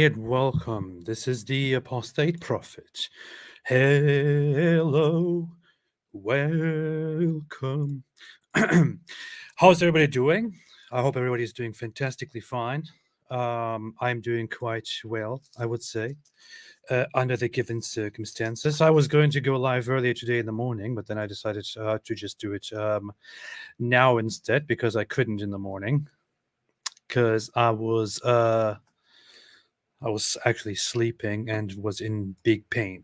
and welcome. This is the Apostate Prophet. Hello, welcome. How's everybody doing? I hope everybody's doing fantastically fine. I'm doing quite well, I would say, under the given circumstances. I was going to go live earlier today in the morning, but then I decided to just do it now instead because I couldn't in the morning because I was actually sleeping and was in big pain.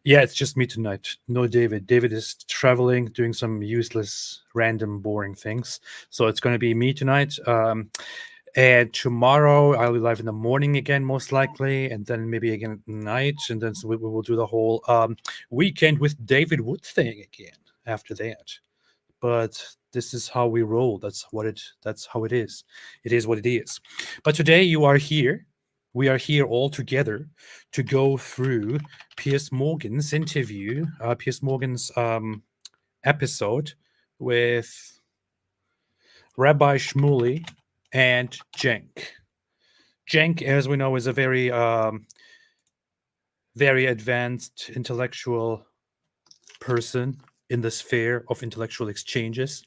Yeah, it's just me tonight. No David. David is traveling, doing some useless, random, boring things. So it's going to be me tonight. And tomorrow I'll be live in the morning again, most likely, and then maybe again at night. And then we will do the whole weekend with David Wood thing again after that. But this is how we roll. That's how it is. It is what it is. But today you are here. We are here all together to go through Piers Morgan's interview, Piers Morgan's episode with Rabbi Shmuley and Cenk. Cenk, as we know, is a very, very advanced intellectual person in the sphere of intellectual exchanges.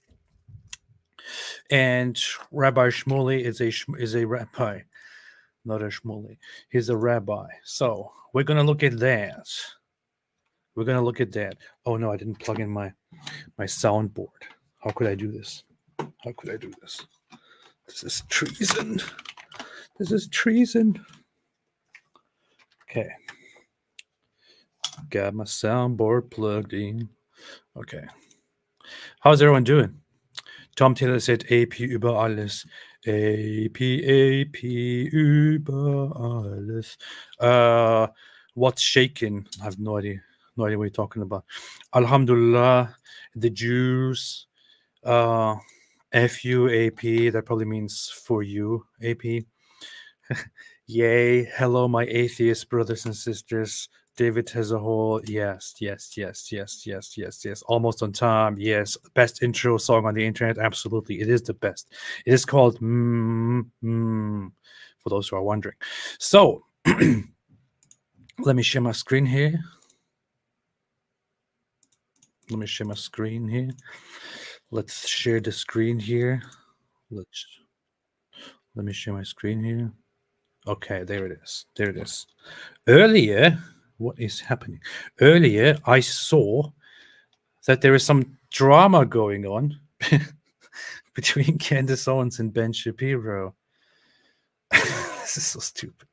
And Rabbi Shmuley is a rabbi. Not a Shmuley. He's a rabbi. So we're going to look at that. Oh, no, I didn't plug in my soundboard. How could I do this? This is treason. Okay. Got my soundboard plugged in. Okay. How's everyone doing? Tom Taylor said AP über alles. AP über alles. What's shaking? I have no idea what you're talking about. Alhamdulillah, the Jews. FU AP, that probably means for you, AP. Yay. Hello, my atheist brothers and sisters. David has a whole yes. Almost on time. Yes. Best intro song on the internet. Absolutely. It is the best. It is called for those who are wondering. So let me share my screen here. Let's share the screen here. Let me share my screen here. Okay, there it is. Earlier, what is happening? Earlier, I saw that there is some drama going on between Candace Owens and Ben Shapiro. This is so stupid.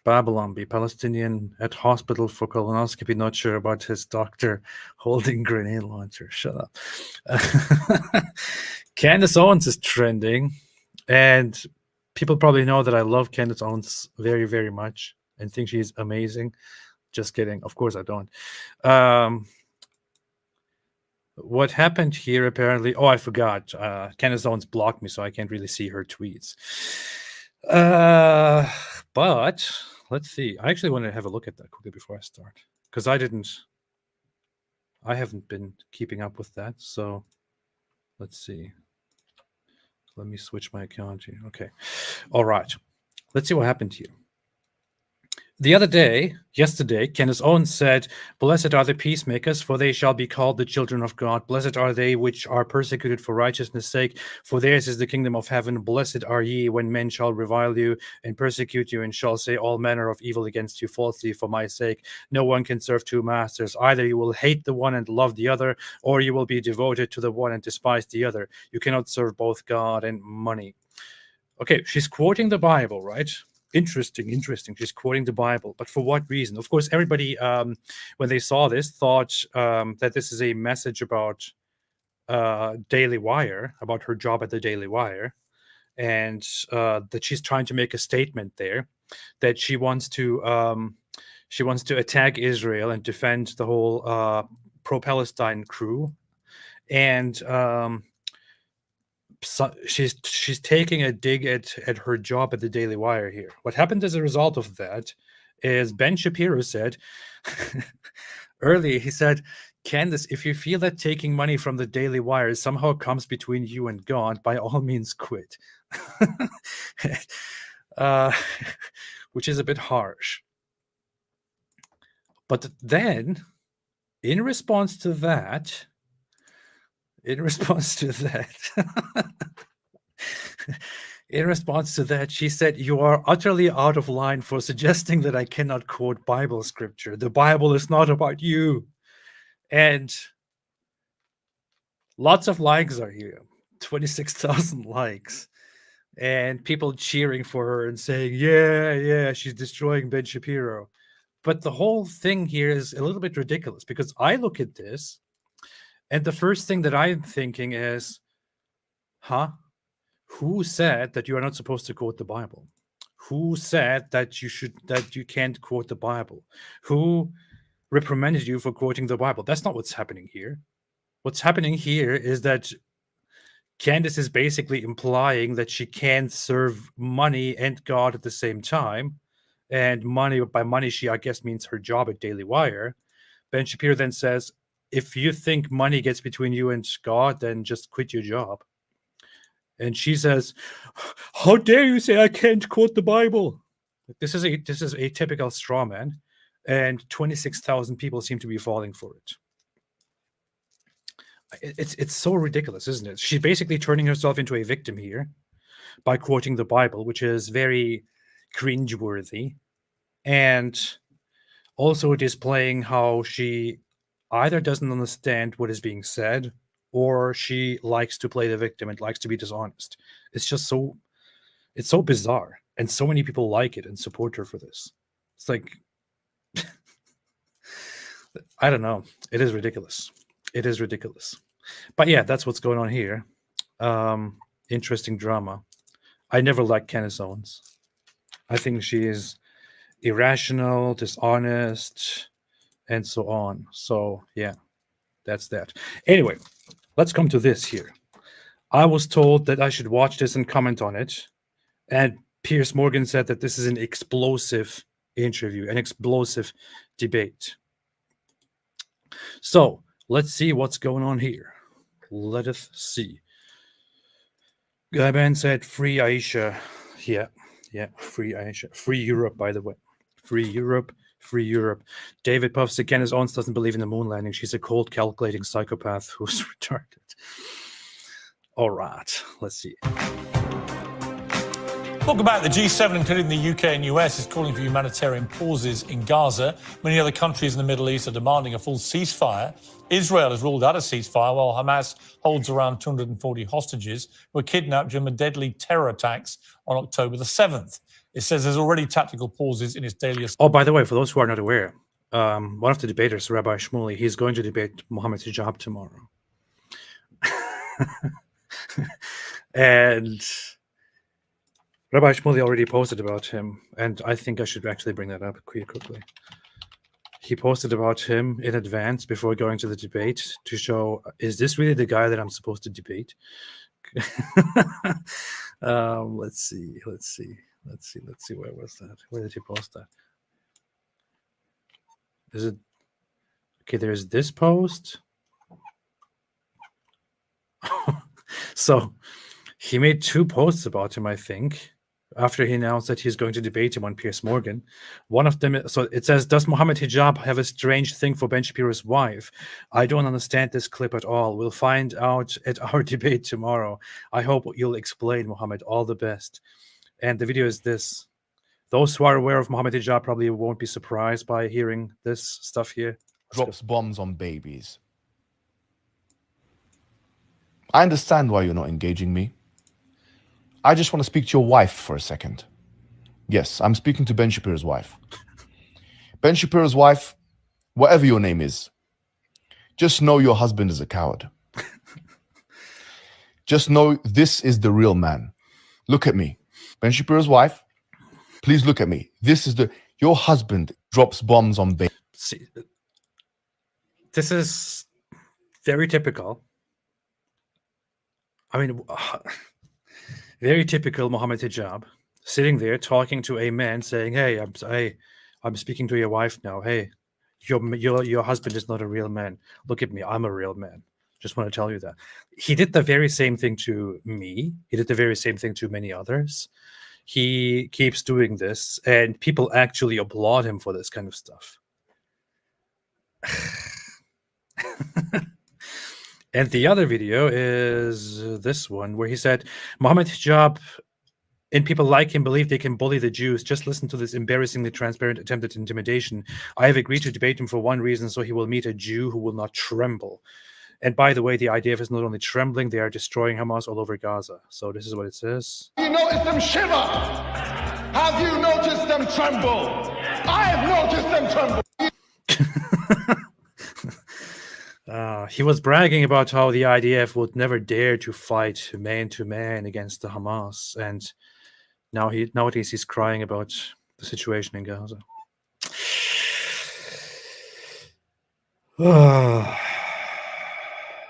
Babylon, be Palestinian at hospital for colonoscopy, not sure about his doctor holding grenade launcher. Shut up. Candace Owens is trending, and people probably know that I love Candace Owens very, very much and think she's amazing. Just kidding. Of course I don't. What happened here, apparently... Oh, I forgot. Candace Owens blocked me, so I can't really see her tweets. But let's see. I actually want to have a look at that quickly before I start, because I haven't been keeping up with that. So let's see. Let me switch my account here. Okay. All right. Let's see what happened here. Yesterday, Candace Owens said, "Blessed are the peacemakers, for they shall be called the children of God. Blessed are they which are persecuted for righteousness' sake, for theirs is the kingdom of heaven. Blessed are ye when men shall revile you and persecute you, and shall say all manner of evil against you falsely for my sake. No one can serve two masters. Either you will hate the one and love the other, or you will be devoted to the one and despise the other. You cannot serve both God and money." Okay, she's quoting the Bible, right? Interesting. She's quoting the Bible, but for what reason? Of course, everybody, when they saw this, thought that this is a message about Daily Wire, about her job at the Daily Wire, and that she's trying to make a statement there that she wants to attack Israel and defend the whole pro-Palestine crew, and so she's taking a dig at her job at the Daily Wire here. What happened as a result of that is Ben Shapiro said earlier, he said, "Candace, if you feel that taking money from the Daily Wire somehow comes between you and God, by all means quit." which is a bit harsh. But then, in response to that, in response to that, she said, "You are utterly out of line for suggesting that I cannot quote Bible scripture. The Bible is not about you." And lots of likes are here, 26,000 likes, and people cheering for her and saying, yeah, she's destroying Ben Shapiro. But the whole thing here is a little bit ridiculous, because I look at this, and the first thing that I'm thinking is, who said that you are not supposed to quote the Bible? Who said that you can't quote the Bible? Who reprimanded you for quoting the Bible? That's not what's happening here. What's happening here is that Candace is basically implying that she can't serve money and God at the same time. And by money, she, I guess, means her job at Daily Wire. Ben Shapiro then says, if you think money gets between you and God, then just quit your job. And she says, how dare you say I can't quote the Bible? This is a typical straw man, and 26,000 people seem to be falling for it. It's so ridiculous, isn't it? She's basically turning herself into a victim here by quoting the Bible, which is very cringeworthy, and also displaying how she either doesn't understand what is being said, or she likes to play the victim and likes to be dishonest. It's so bizarre, and so many people like it and support her for this. It's like, I don't know. It is ridiculous. It is ridiculous. But yeah, that's what's going on here. Interesting drama. I never liked Candace Owens. I think she is irrational, dishonest, and so on. So yeah, that's that. Anyway, let's come to this here. I was told that I should watch this and comment on it. And Piers Morgan said that this is an explosive interview, an explosive debate. So let's see what's going on here. Let us see. Gaiban said, free Aisha. Yeah, free Aisha. Free Europe, by the way. Free Europe, free Europe. David Puff said, Candace Owens doesn't believe in the moon landing. She's a cold, calculating psychopath who's retarded. All right, let's see. Talk about the G7, including the UK and US, is calling for humanitarian pauses in Gaza. Many other countries in the Middle East are demanding a full ceasefire. Israel has ruled out a ceasefire, while Hamas holds around 240 hostages who were kidnapped during the deadly terror attacks on October the 7th. It says there's already tactical pauses in its daily... Oh, by the way, for those who are not aware, one of the debaters, Rabbi Shmuley, he's going to debate Mohammed Hijab tomorrow. And Rabbi Shmuley already posted about him, and I think I should actually bring that up quickly. He posted about him in advance before going to the debate to show, is this really the guy that I'm supposed to debate? Let's see. Where was that? Where did he post that? Is it okay? There's this post. So he made two posts about him, I think, after he announced that he's going to debate him on Piers Morgan. One of them, so it says, does Mohammed Hijab have a strange thing for Ben Shapiro's wife? I don't understand this clip at all. We'll find out at our debate tomorrow. I hope you'll explain, Mohammed. All the best. And the video is this. Those who are aware of Mohammed Hijab probably won't be surprised by hearing this stuff here. Drops bombs on babies. I understand why you're not engaging me. I just want to speak to your wife for a second. Yes, I'm speaking to Ben Shapiro's wife. Ben Shapiro's wife, whatever your name is, just know your husband is a coward. Just know this is the real man. Look at me. Ben Shapiro's wife, please look at me. Your husband drops bombs on babies. See, this is very typical. I mean, very typical Mohammed Hijab, sitting there talking to a man saying, hey, I'm speaking to your wife now. Hey, your husband is not a real man. Look at me. I'm a real man. Just want to tell you that. He did the very same thing to me. He did the very same thing to many others. he keeps doing this, and people actually applaud him for this kind of stuff. And the other video is this one, where he said, Mohammed Hijab and people like him believe they can bully the Jews. Just listen to this embarrassingly transparent attempt at intimidation. I have agreed to debate him for one reason, so he will meet a Jew who will not tremble. And by the way, the IDF is not only trembling, they are destroying Hamas all over Gaza. So this is what it says. Have you noticed them shiver? Have you noticed them tremble? I have noticed them tremble. He was bragging about how the IDF would never dare to fight man-to-man against the Hamas. And nowadays he's crying about the situation in Gaza.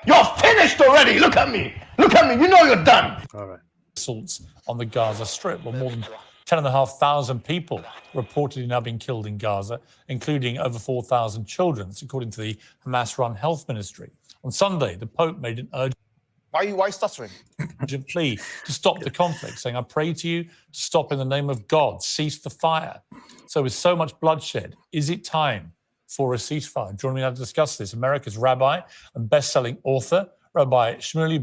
You're finished already. Look at me. Look at me. You know you're done. All right. Assaults on the Gaza Strip, where more than 10,500 people reportedly now being killed in Gaza, including over 4,000 children, according to the Hamas-run health ministry. On Sunday, the Pope made an urgent Why stuttering? plea to stop the conflict, saying, I pray to you to stop in the name of God, cease the fire. So with so much bloodshed, is it time for a ceasefire? Joining me now to discuss this, America's rabbi and best-selling author, Rabbi Shmuley,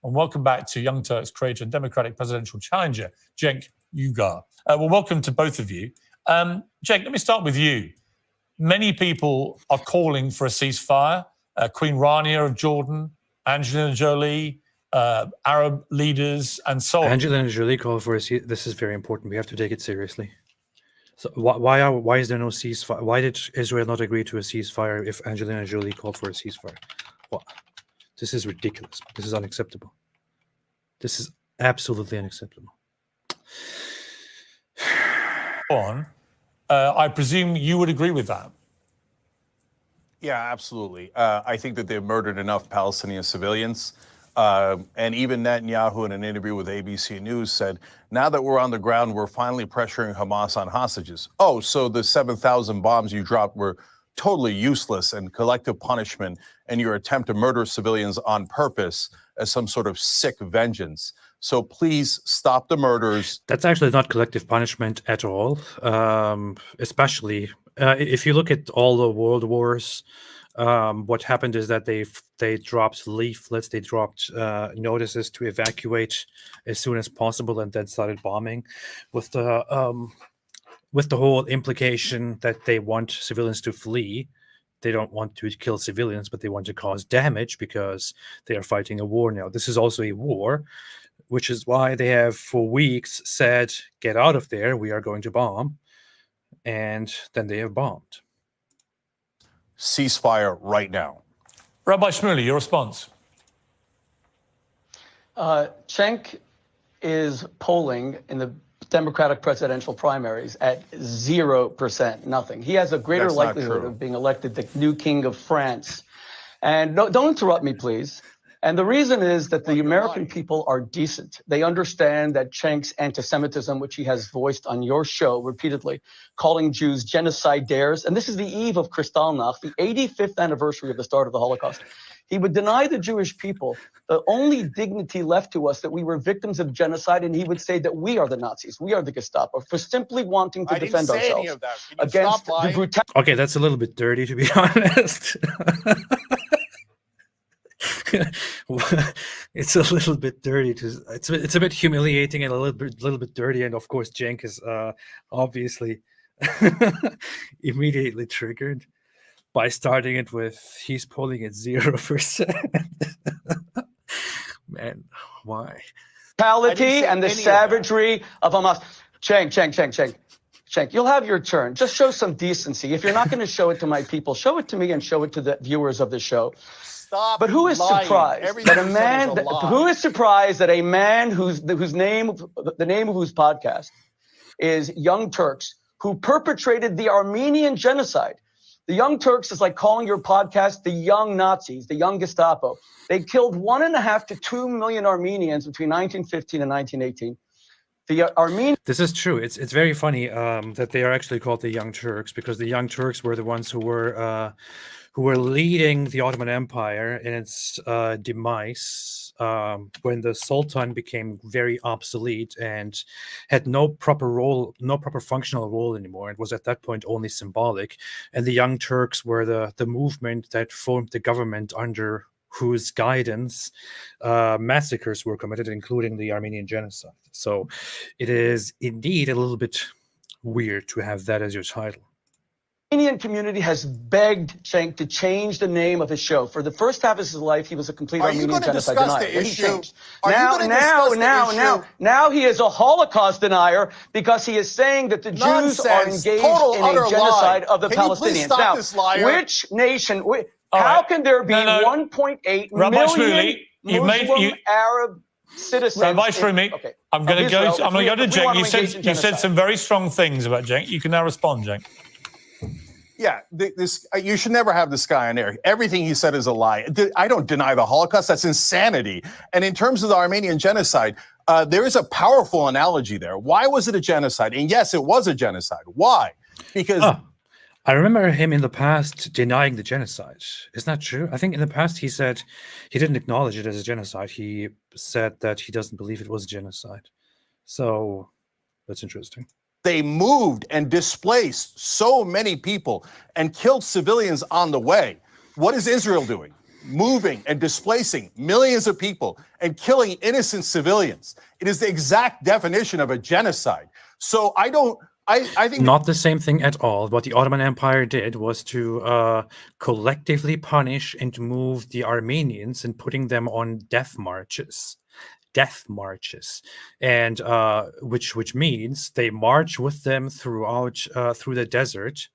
and welcome back to Young Turks creator and Democratic presidential challenger, Cenk Uygur. Well, welcome to both of you. Cenk, let me start with you. Many people are calling for a ceasefire. Queen Rania of Jordan, Angelina Jolie, Arab leaders, and so on. Angelina Jolie called for a ceasefire. This is very important. We have to take it seriously. So why is there no ceasefire? Why did Israel not agree to a ceasefire if Angelina Jolie called for a ceasefire? What? This is ridiculous. This is unacceptable. This is absolutely unacceptable. I presume you would agree with that. Yeah, absolutely. I think that they've murdered enough Palestinian civilians. And even Netanyahu, in an interview with ABC News, said, now that we're on the ground, we're finally pressuring Hamas on hostages. Oh, so the 7,000 bombs you dropped were totally useless and collective punishment, and your attempt to murder civilians on purpose as some sort of sick vengeance. So please stop the murders. That's actually not collective punishment at all. Especially if you look at all the world wars, what happened is that they dropped leaflets, they dropped notices to evacuate as soon as possible, and then started bombing with the whole implication that they want civilians to flee. They don't want to kill civilians, but they want to cause damage because they are fighting a war now. This is also a war, which is why they have for weeks said, get out of there, we are going to bomb. And then they have bombed. Ceasefire right now. Rabbi Shmuley, your response? Cenk is polling in the Democratic presidential primaries at 0%, nothing. He has a greater That's not likelihood true. of being elected the new king of France. And no, don't interrupt me, please. And the reason is that the American people are decent. They understand that Cenk's anti-Semitism, which he has voiced on your show repeatedly, calling Jews genocidaires, and this is the eve of Kristallnacht, the 85th anniversary of the start of the Holocaust. He would deny the Jewish people the only dignity left to us, that we were victims of genocide, and he would say that we are the Nazis, we are the Gestapo, for simply wanting to defend ourselves against the brutality. Okay, that's a little bit dirty, to be honest. It's a little bit dirty. It's a bit humiliating and a little bit dirty. And of course, Cenk is obviously immediately triggered by starting it with he's polling at 0%. Man, why? Brutality and the savagery of Hamas. Cenk, you'll have your turn. Just show some decency. If you're not going to show it to my people, show it to me and show it to the viewers of the show. Stop. But who is lying. surprised Everything that a you man? said is a lie. Who is surprised that a man the name of whose podcast is Young Turks, who perpetrated the Armenian genocide? The Young Turks is like calling your podcast the Young Nazis, the Young Gestapo. They killed 1.5 to 2 million Armenians between 1915 and 1918. The Armenian. This is true. It's very funny that they are actually called the Young Turks, because the Young Turks were the ones who were leading the Ottoman Empire in its demise when the Sultan became very obsolete and had no proper role, no proper functional role anymore. It was at that point only symbolic. And the Young Turks were the movement that formed the government under whose guidance massacres were committed, including the Armenian genocide. So it is indeed a little bit weird to have that as your title. The Armenian community has begged Cenk to change the name of his show. For the first half of his life, he was a complete Armenian genocide denier. Then he changed. Now he is a Holocaust denier because he is saying that the Jews are engaged in a genocide of the Palestinians. Now, which nation? How can there be 1.8 million Muslim Arab citizens? Rabbi Shmuley, okay, I'm going to go to Cenk. You said some very strong things about Cenk. You can now respond, Cenk. Yeah, you should never have this guy on air. Everything he said is a lie. I don't deny the Holocaust. That's insanity. And in terms of the Armenian genocide, there is a powerful analogy there. Why was it a genocide? And yes, it was a genocide. Why? Because... I remember him in the past denying the genocide. Isn't that true? I think in the past he said he didn't acknowledge it as a genocide. He said that he doesn't believe it was a genocide. So that's interesting. They moved and displaced so many people and killed civilians on the way. What is Israel doing? Moving and displacing millions of people and killing innocent civilians. It is the exact definition of a genocide. So I think not the same thing at all. What the Ottoman Empire did was to collectively punish and move the Armenians and putting them on death marches, and which means they march with them throughout through the desert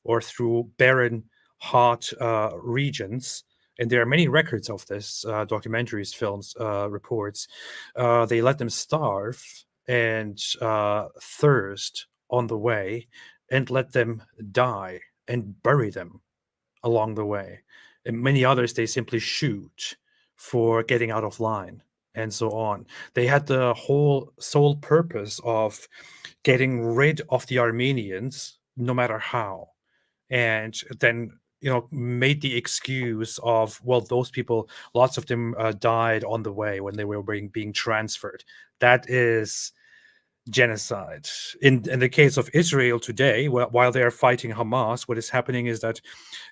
or through barren, hot regions. And there are many records of this, documentaries, films, reports. They let them starve and thirst on the way and let them die and bury them along the way. And many others they simply shoot for getting out of line and so on. They had the whole sole purpose of getting rid of the Armenians no matter how, and then made the excuse of, well, those people, lots of them died on the way when they were being transferred. That is genocide. In the case of Israel today, while they are fighting Hamas, what is happening is that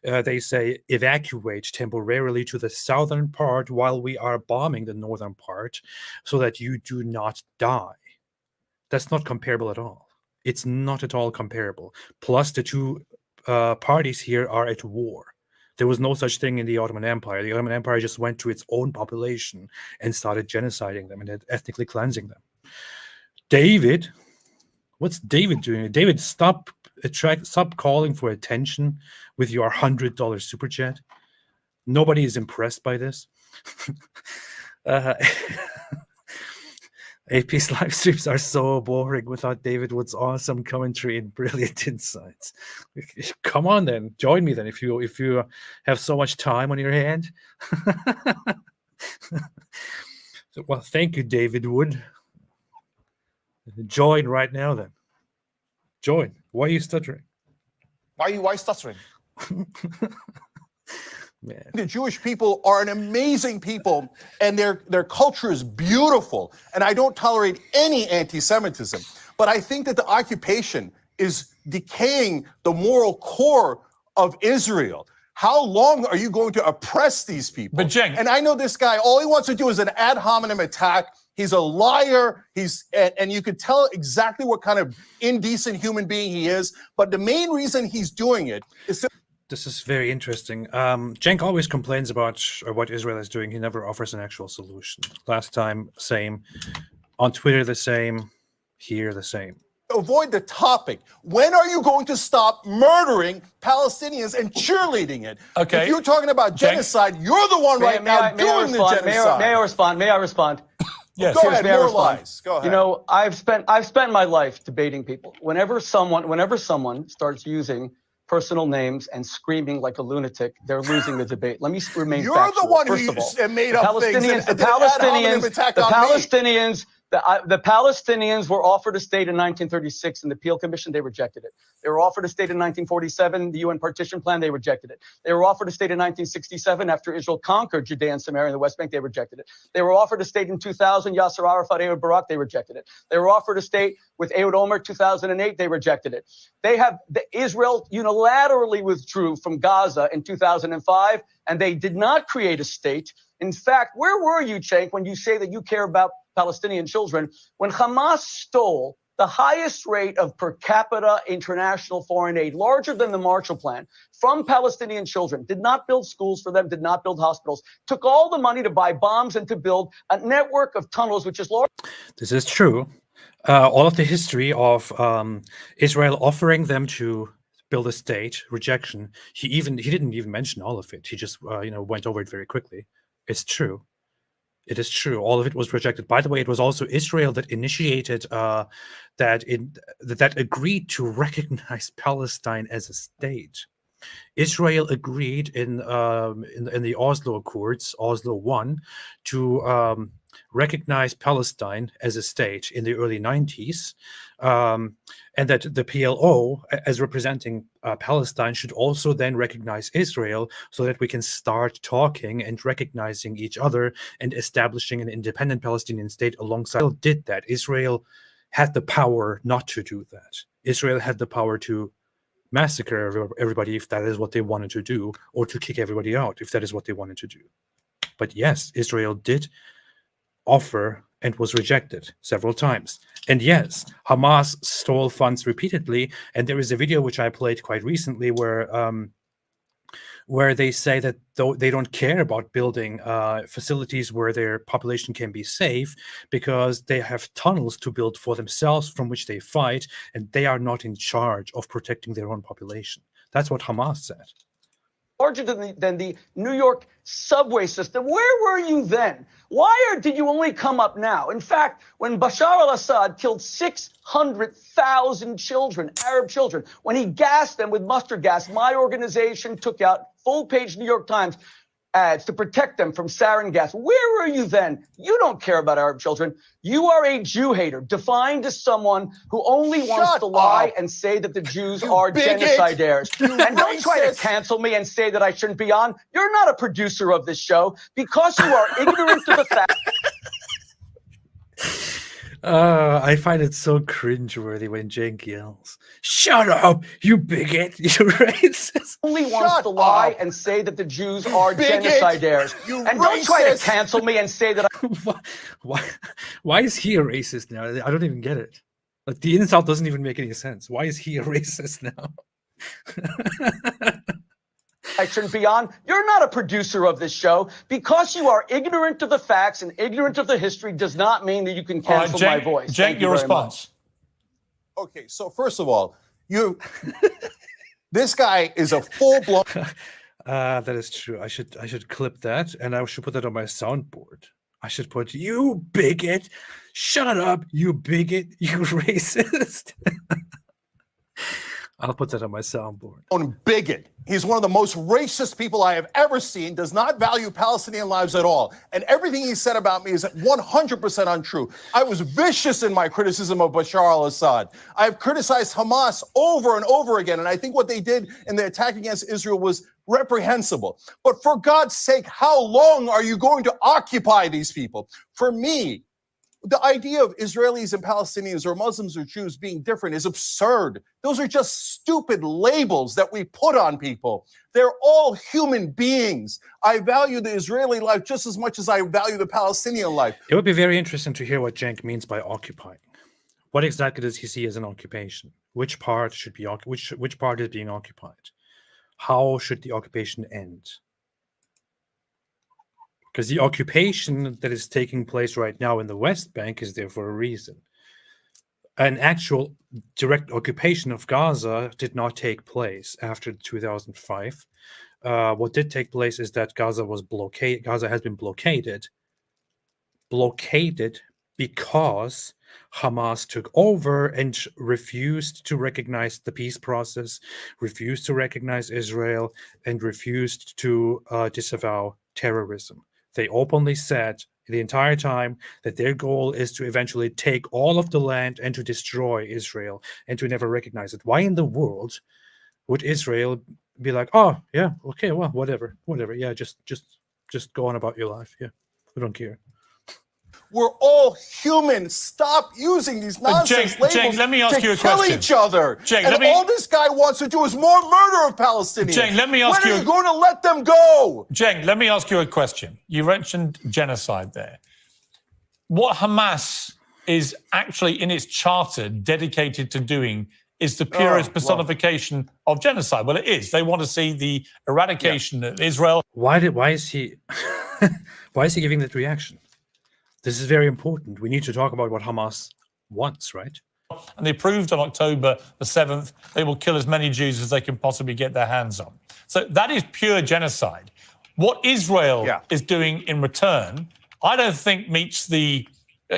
they say evacuate temporarily to the southern part while we are bombing the northern part so that you do not die. That's not comparable at all. It's not at all comparable. Plus, the two parties here are at war. There was no such thing in the Ottoman Empire. The Ottoman Empire just went to its own population and started genociding them and ethnically cleansing them. David, what's David doing? David, stop calling for attention with your $100 super chat. Nobody is impressed by this. AP's live streams are so boring without David Wood's awesome commentary and brilliant insights. Come on then, join me then if you have so much time on your hand. Well, thank you, David Wood. Join right now then. Join. Why are you stuttering? Why stuttering? Man. The Jewish people are an amazing people, and their culture is beautiful, and I don't tolerate any anti-Semitism. But I think that the occupation is decaying the moral core of Israel. How long are you going to oppress these people? But Cenk, and I know this guy, all he wants to do is an ad hominem attack. He's a liar. And you could tell exactly what kind of indecent human being he is. But the main reason he's doing it is... This is very interesting. Cenk always complains about what Israel is doing. He never offers an actual solution. Last time, same. On Twitter, the same. Here, the same. Avoid the topic. When are you going to stop murdering Palestinians and cheerleading it? Okay. If you're talking about genocide, you're the one right now doing the genocide. May I respond? Yes. Go ahead, more lies. Go ahead. You know, I've spent my life debating people. Whenever someone starts using personal names and screaming like a lunatic, they're losing the debate. Let me remain factual. You're the one First who of all, made up things. The The Palestinians were offered a state in 1936 in the Peel Commission. They rejected it. They were offered a state in 1947, the UN Partition Plan. They rejected it. They were offered a state in 1967 after Israel conquered Judea and Samaria and the West Bank. They rejected it. They were offered a state in 2000, Yasser Arafat, Ehud Barak. They rejected it. They were offered a state with Ehud Olmert 2008. They rejected it. Israel unilaterally withdrew from Gaza in 2005, and they did not create a state. In fact, where were you, Cenk, when you say that you care about Palestinian children, when Hamas stole the highest rate of per capita international foreign aid, larger than the Marshall Plan, from Palestinian children, did not build schools for them, did not build hospitals, took all the money to buy bombs and to build a network of tunnels, which is large. This is true. All of the history of Israel offering them to build a state, rejection, he didn't even mention all of it. He just went over it very quickly. It's true. It is true. All of it was rejected. By the way, it was also Israel that initiated that agreed to recognize Palestine as a state. Israel agreed in the Oslo Accords, Oslo I, to recognize Palestine as a state in the early 90s, and that the PLO, as representing Palestine, should also then recognize Israel so that we can start talking and recognizing each other and establishing an independent Palestinian state alongside. Israel did that. Israel had the power not to do that. Israel had the power to massacre everybody if that is what they wanted to do, or to kick everybody out if that is what they wanted to do. But yes, Israel did offer and was rejected several times. And yes, Hamas stole funds repeatedly. And there is a video which I played quite recently where they say that though they don't care about building facilities where their population can be safe because they have tunnels to build for themselves from which they fight, and they are not in charge of protecting their own population. That's what Hamas said. Larger than the New York subway system. Where were you then? Why did you only come up now? In fact, when Bashar al-Assad killed 600,000 children, Arab children, when he gassed them with mustard gas, my organization took out full-page New York Times ads to protect them from sarin gas. Where were you then? You don't care about Arab children. You are a Jew hater, defined as someone who only wants to lie and say that the Jews are genocidaires. And don't try to cancel me and say that I shouldn't be on. You're not a producer of this show because you are ignorant of the fact. I find it so cringeworthy when Cenk yells, "Shut up, you bigot, you racist!" Only wants to lie and say that the Jews are genocidaires. And don't try to cancel me and say that Why is he a racist now? I don't even get it. Like, the insult doesn't even make any sense. Why is he a racist now? I shouldn't be on. You're not a producer of this show. Because you are ignorant of the facts and ignorant of the history does not mean that you can cancel my voice. Cenk, your response. Okay, so first of all, this guy is a full-blown. That is true. I should clip that, and I should put that on my soundboard. I should put, "You bigot, shut up, you bigot, you racist." I'll put that on my soundboard. Bigot. He's one of the most racist people I have ever seen, does not value Palestinian lives at all. And everything he said about me is 100% untrue. I was vicious in my criticism of Bashar al-Assad. I've criticized Hamas over and over again, and I think what they did in the attack against Israel was reprehensible. But for God's sake, how long are you going to occupy these people? For me, the idea of Israelis and Palestinians or Muslims or Jews being different is absurd. Those are just stupid labels that we put on people. They're all human beings. I value the Israeli life just as much as I value the Palestinian life. It would be very interesting to hear what Cenk means by occupying. What exactly does he see as an occupation? Which part should be which part is being occupied? How should the occupation end? Because the occupation that is taking place right now in the West Bank is there for a reason. An actual direct occupation of Gaza did not take place after 2005. What did take place is that Gaza has been blockaded because Hamas took over and refused to recognize the peace process, refused to recognize Israel, and refused to disavow terrorism. They openly said the entire time that their goal is to eventually take all of the land and to destroy Israel and to never recognize it. Why in the world would Israel be like, oh yeah, okay, well, whatever, yeah, just go on about your life. Yeah, we don't care. We're all human. Stop using these nonsense labels Cenk, let me ask you a kill question. each other. Cenk, and all this guy wants to do is more murder of Palestinians. Cenk, let me ask when you. are you going to let them go? Cenk, let me ask you a question. You mentioned genocide there. What Hamas is actually in its charter dedicated to doing is the purest personification of genocide. Well, it is. They want to see the eradication of Israel. Why is he why is he giving that reaction? This is very important. We need to talk about what Hamas wants, right? And they proved on October the 7th they will kill as many Jews as they can possibly get their hands on. So that is pure genocide. What Israel is doing in return, I don't think meets the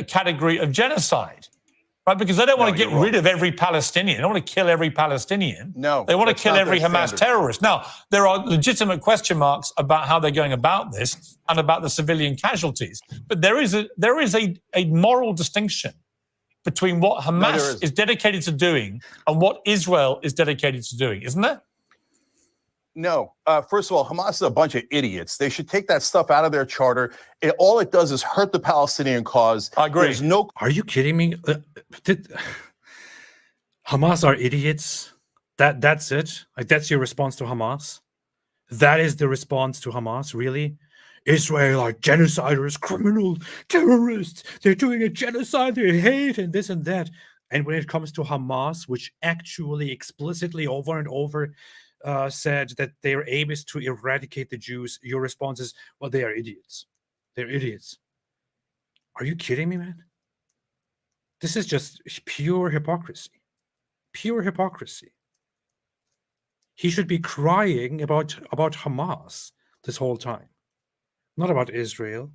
category of genocide, right? Because they don't want to get rid of every Palestinian. They don't want to kill every Palestinian. No, they want to kill every Hamas terrorist. Now, there are legitimate question marks about how they're going about this and about the civilian casualties. But there is a moral distinction between what Hamas is dedicated to doing and what Israel is dedicated to doing, isn't there? No. First of all, Hamas is a bunch of idiots. They should take that stuff out of their charter. All it does is hurt the Palestinian cause. I agree. There's no. Are you kidding me? Hamas are idiots. That's it. Like, that's your response to Hamas. That is the response to Hamas. Really? Israel are genociders, criminals, terrorists. They're doing a genocide. They hate and this and that. And when it comes to Hamas, which actually explicitly over and over said that their aim is to eradicate the Jews, your response is, well, they are idiots. They're idiots. Are you kidding me, man? This is just pure hypocrisy. Pure hypocrisy. He should be crying about Hamas this whole time, not about Israel.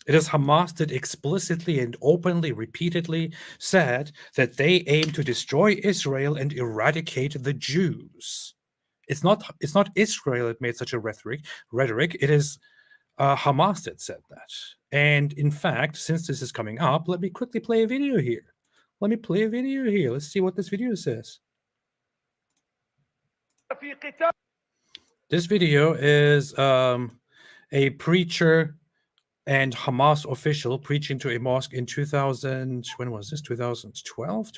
It is Hamas that explicitly and openly, repeatedly said that they aim to destroy Israel and eradicate the Jews. It's not Israel that made such a rhetoric. It is Hamas that said that. And in fact, since this is coming up, let me quickly play a video here. Let's see what this video says. This video is a preacher and Hamas official preaching to a mosque in 2000. When was this? 2012?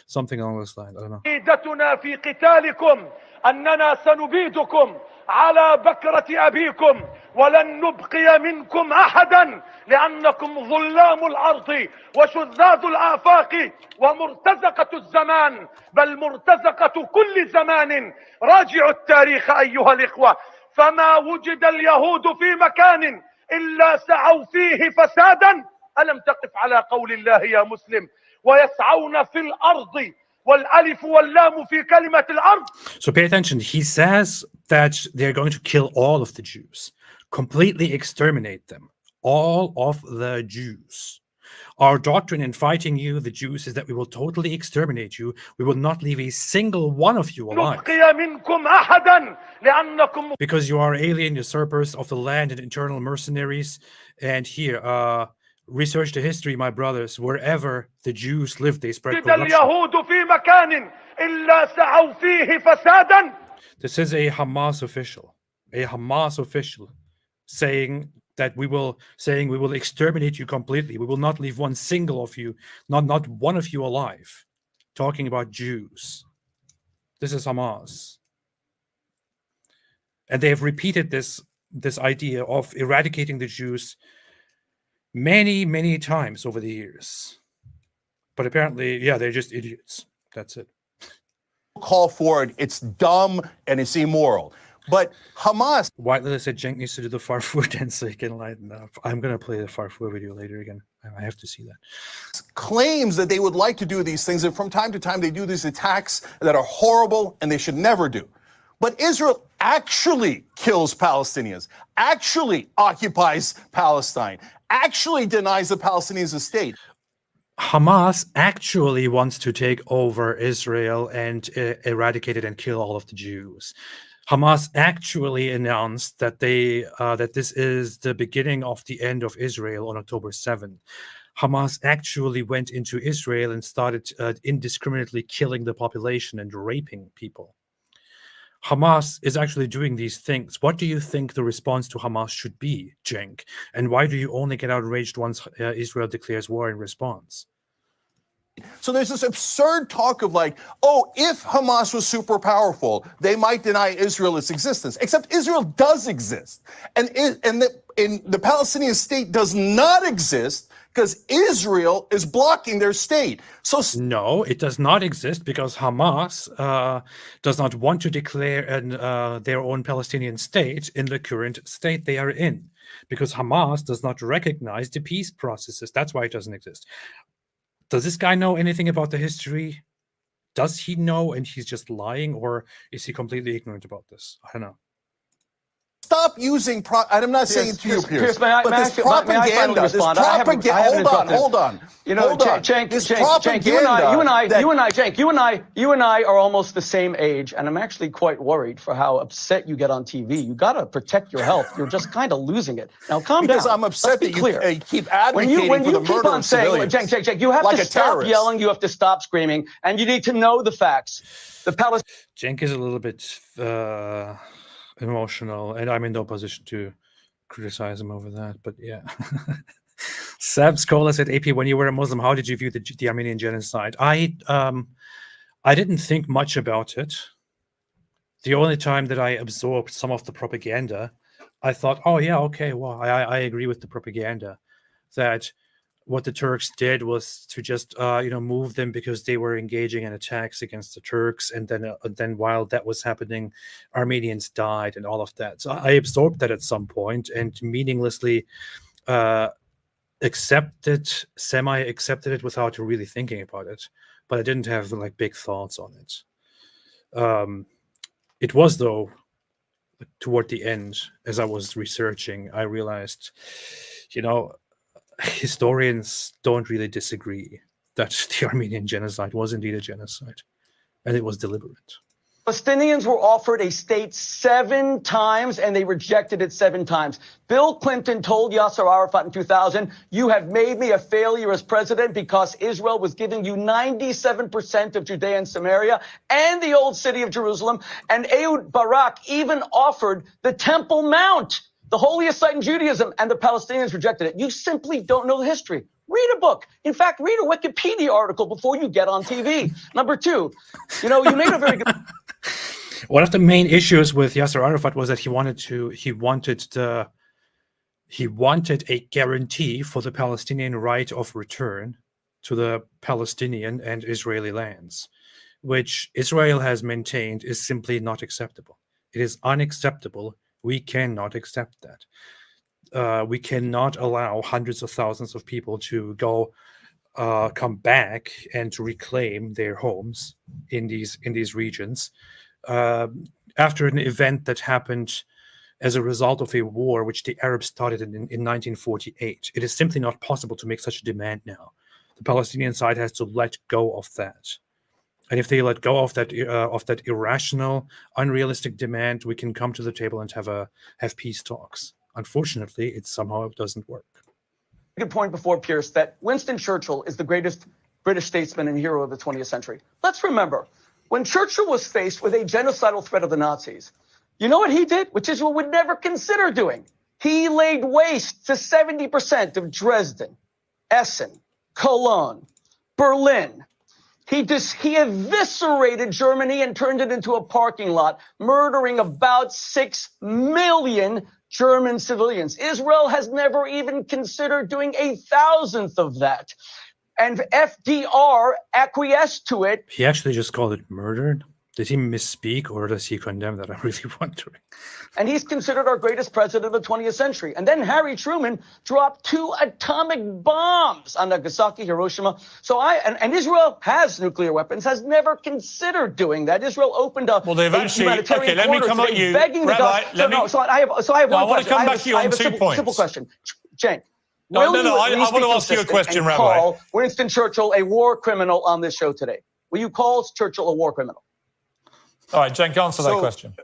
Something along those lines. I don't know. عقيدتنا في قتالكم أننا سنبيدكم على بكرة أبيكم ولن نبقي منكم أحدا لأنكم ظلام الأرض وشذاذ الآفاق ومرتزقة الزمان بل مرتزقة كل زمان. راجعوا التاريخ أيها الإخوة فما وجد اليهود في مكان إلا سعوا فيه فسادا. ألم تقف على قول الله يا مسلم ويسعون في الأرض والألف واللام في كلمة الأرض. So pay attention. He says that they're going to kill all of the Jews, completely exterminate them, all of the Jews. Our doctrine in fighting you, the Jews, is that we will totally exterminate you. We will not leave a single one of you alive. Because you are alien usurpers of the land and internal mercenaries. And here, research the history, my brothers. Wherever the Jews live, they spread corruption. This is a Hamas official saying that we will exterminate you completely. We will not leave one single of you, not one of you alive. Talking about Jews. This is Hamas. And they have repeated this idea of eradicating the Jews many, many times over the years. But apparently, they're just idiots. That's it. Call for it. It's dumb and it's immoral. But Hamas... Whiteley said Cenk needs to do the Farfour dance so he can lighten up. I'm going to play the Farfour video later again. I have to see that. Claims that they would like to do these things, and from time to time they do these attacks that are horrible and they should never do. But Israel actually kills Palestinians, actually occupies Palestine, actually denies the Palestinians a state. Hamas actually wants to take over Israel and eradicate it and kill all of the Jews. Hamas actually announced that that this is the beginning of the end of Israel on October 7. Hamas actually went into Israel and started indiscriminately killing the population and raping people. Hamas is actually doing these things. What do you think the response to Hamas should be, Cenk? And why do you only get outraged once Israel declares war in response? So there's this absurd talk of like, oh, if Hamas was super powerful, they might deny Israel its existence. Except Israel does exist. And the Palestinian state does not exist because Israel is blocking their state. So no, it does not exist because Hamas does not want to declare their own Palestinian state in the current state they are in. Because Hamas does not recognize the peace processes. That's why it doesn't exist. Does this guy know anything about the history? Does he know and he's just lying, or is he completely ignorant about this? I don't know. Stop using and I'm not saying it to you, Piers, but this propaganda, hold on. You know, Cenk, you and I are almost the same age, and I'm actually quite worried for how upset you get on TV. You got to protect your health. You're just kind of losing it. Now, calm down. Because I'm upset that you keep advocating for the murder of civilians. Cenk, you have to stop yelling. You have to stop screaming, and you need to know the facts. Cenk is a little bit emotional, and I'm in no position to criticize him over that, but yeah. Seb Scholar said, AP, when you were a Muslim, how did you view the Armenian genocide? I didn't think much about it. The only time that I absorbed some of the propaganda, I thought, oh yeah, okay, well, I agree with the propaganda that what the Turks did was to just move them because they were engaging in attacks against the Turks, and then while that was happening, Armenians died and all of that. So I absorbed that at some point and meaninglessly semi-accepted it without really thinking about it. But I didn't have like big thoughts on it. It was, though, toward the end, as I was researching, I realized, historians don't really disagree that the Armenian genocide was indeed a genocide, and it was deliberate. Palestinians were offered a state 7 times, and they rejected it 7 times. Bill Clinton told Yasser Arafat in 2000, you have made me a failure as president because Israel was giving you 97% of Judea and Samaria and the old city of Jerusalem. And Ehud Barak even offered the Temple Mount, the holiest site in Judaism, and the Palestinians rejected it. You simply don't know the history. Read a book. In fact, read a Wikipedia article before you get on TV. Number 2, you made a very good... One of the main issues with Yasser Arafat was that he wanted a guarantee for the Palestinian right of return to the Palestinian and Israeli lands, which Israel has maintained is simply not acceptable. It is unacceptable. We cannot accept that. We cannot allow hundreds of thousands of people to come back and to reclaim their homes in these regions. After an event that happened as a result of a war which the Arabs started in 1948. It is simply not possible to make such a demand now. The Palestinian side has to let go of that. And if they let go of that irrational, unrealistic demand, we can come to the table and have peace talks. Unfortunately, it somehow doesn't work. Good point before, Piers, that Winston Churchill is the greatest British statesman and hero of the 20th century. Let's remember, when Churchill was faced with a genocidal threat of the Nazis, you know what he did, which Israel would never consider doing? He laid waste to 70% of Dresden, Essen, Cologne, Berlin. He eviscerated Germany and turned it into a parking lot, murdering about 6 million German civilians. Israel has never even considered doing 1,000th of that. And FDR acquiesced to it. He actually just called it murdered. Did he misspeak, or does he condemn that? I'm really wondering. And he's considered our greatest president of the 20th century. And then Harry Truman dropped 2 atomic bombs on Nagasaki, Hiroshima. So and Israel has nuclear weapons, has never considered doing that. Israel opened up. Well, they've actually. Okay, let me come at you, Rabbi. I want to come back to you on 2 points. I have a simple question, Cenk. No, Will you at I least want be to ask you a consistent question, and Rabbi. call Winston Churchill a war criminal on this show today? Will you call Churchill a war criminal? All right, Cenk, answer that So- question.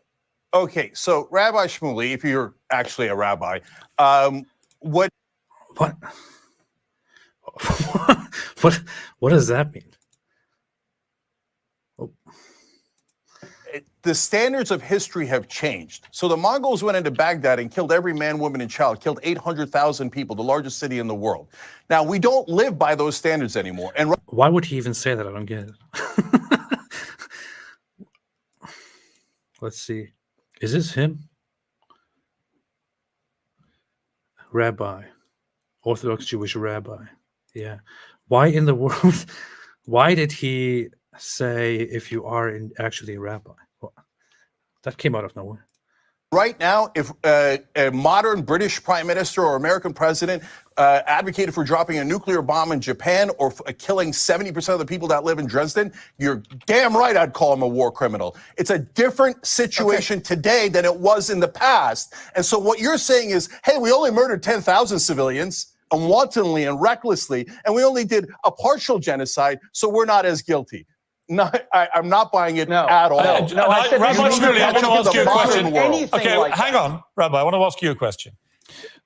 Okay, so Rabbi Shmuley, if you're actually a rabbi, what What? What does that mean? the standards of history have changed. So the Mongols went into Baghdad and killed every man, woman, and child, killed 800,000 people, the largest city in the world. Now, we don't live by those standards anymore. And Why would he even say that? I don't get it. Let's see. Is this him? Rabbi. Orthodox Jewish rabbi. Yeah. Why in the world? Why did he say if you are actually a rabbi? Well, that came out of nowhere. right now, if a modern British prime minister or American president advocated for dropping a nuclear bomb in Japan or killing 70% of the people that live in Dresden, you're damn right I'd call him a war criminal. It's a different situation today than it was in the past. And so what you're saying is, hey, we only murdered 10,000 civilians and wantonly and recklessly, and we only did a partial genocide, so we're not as guilty. No, I'm not buying it at all. No, I said Rabbi Shmuley, I want to ask you a question. Anything Okay, like hang that. on, Rabbi, I want to ask you a question.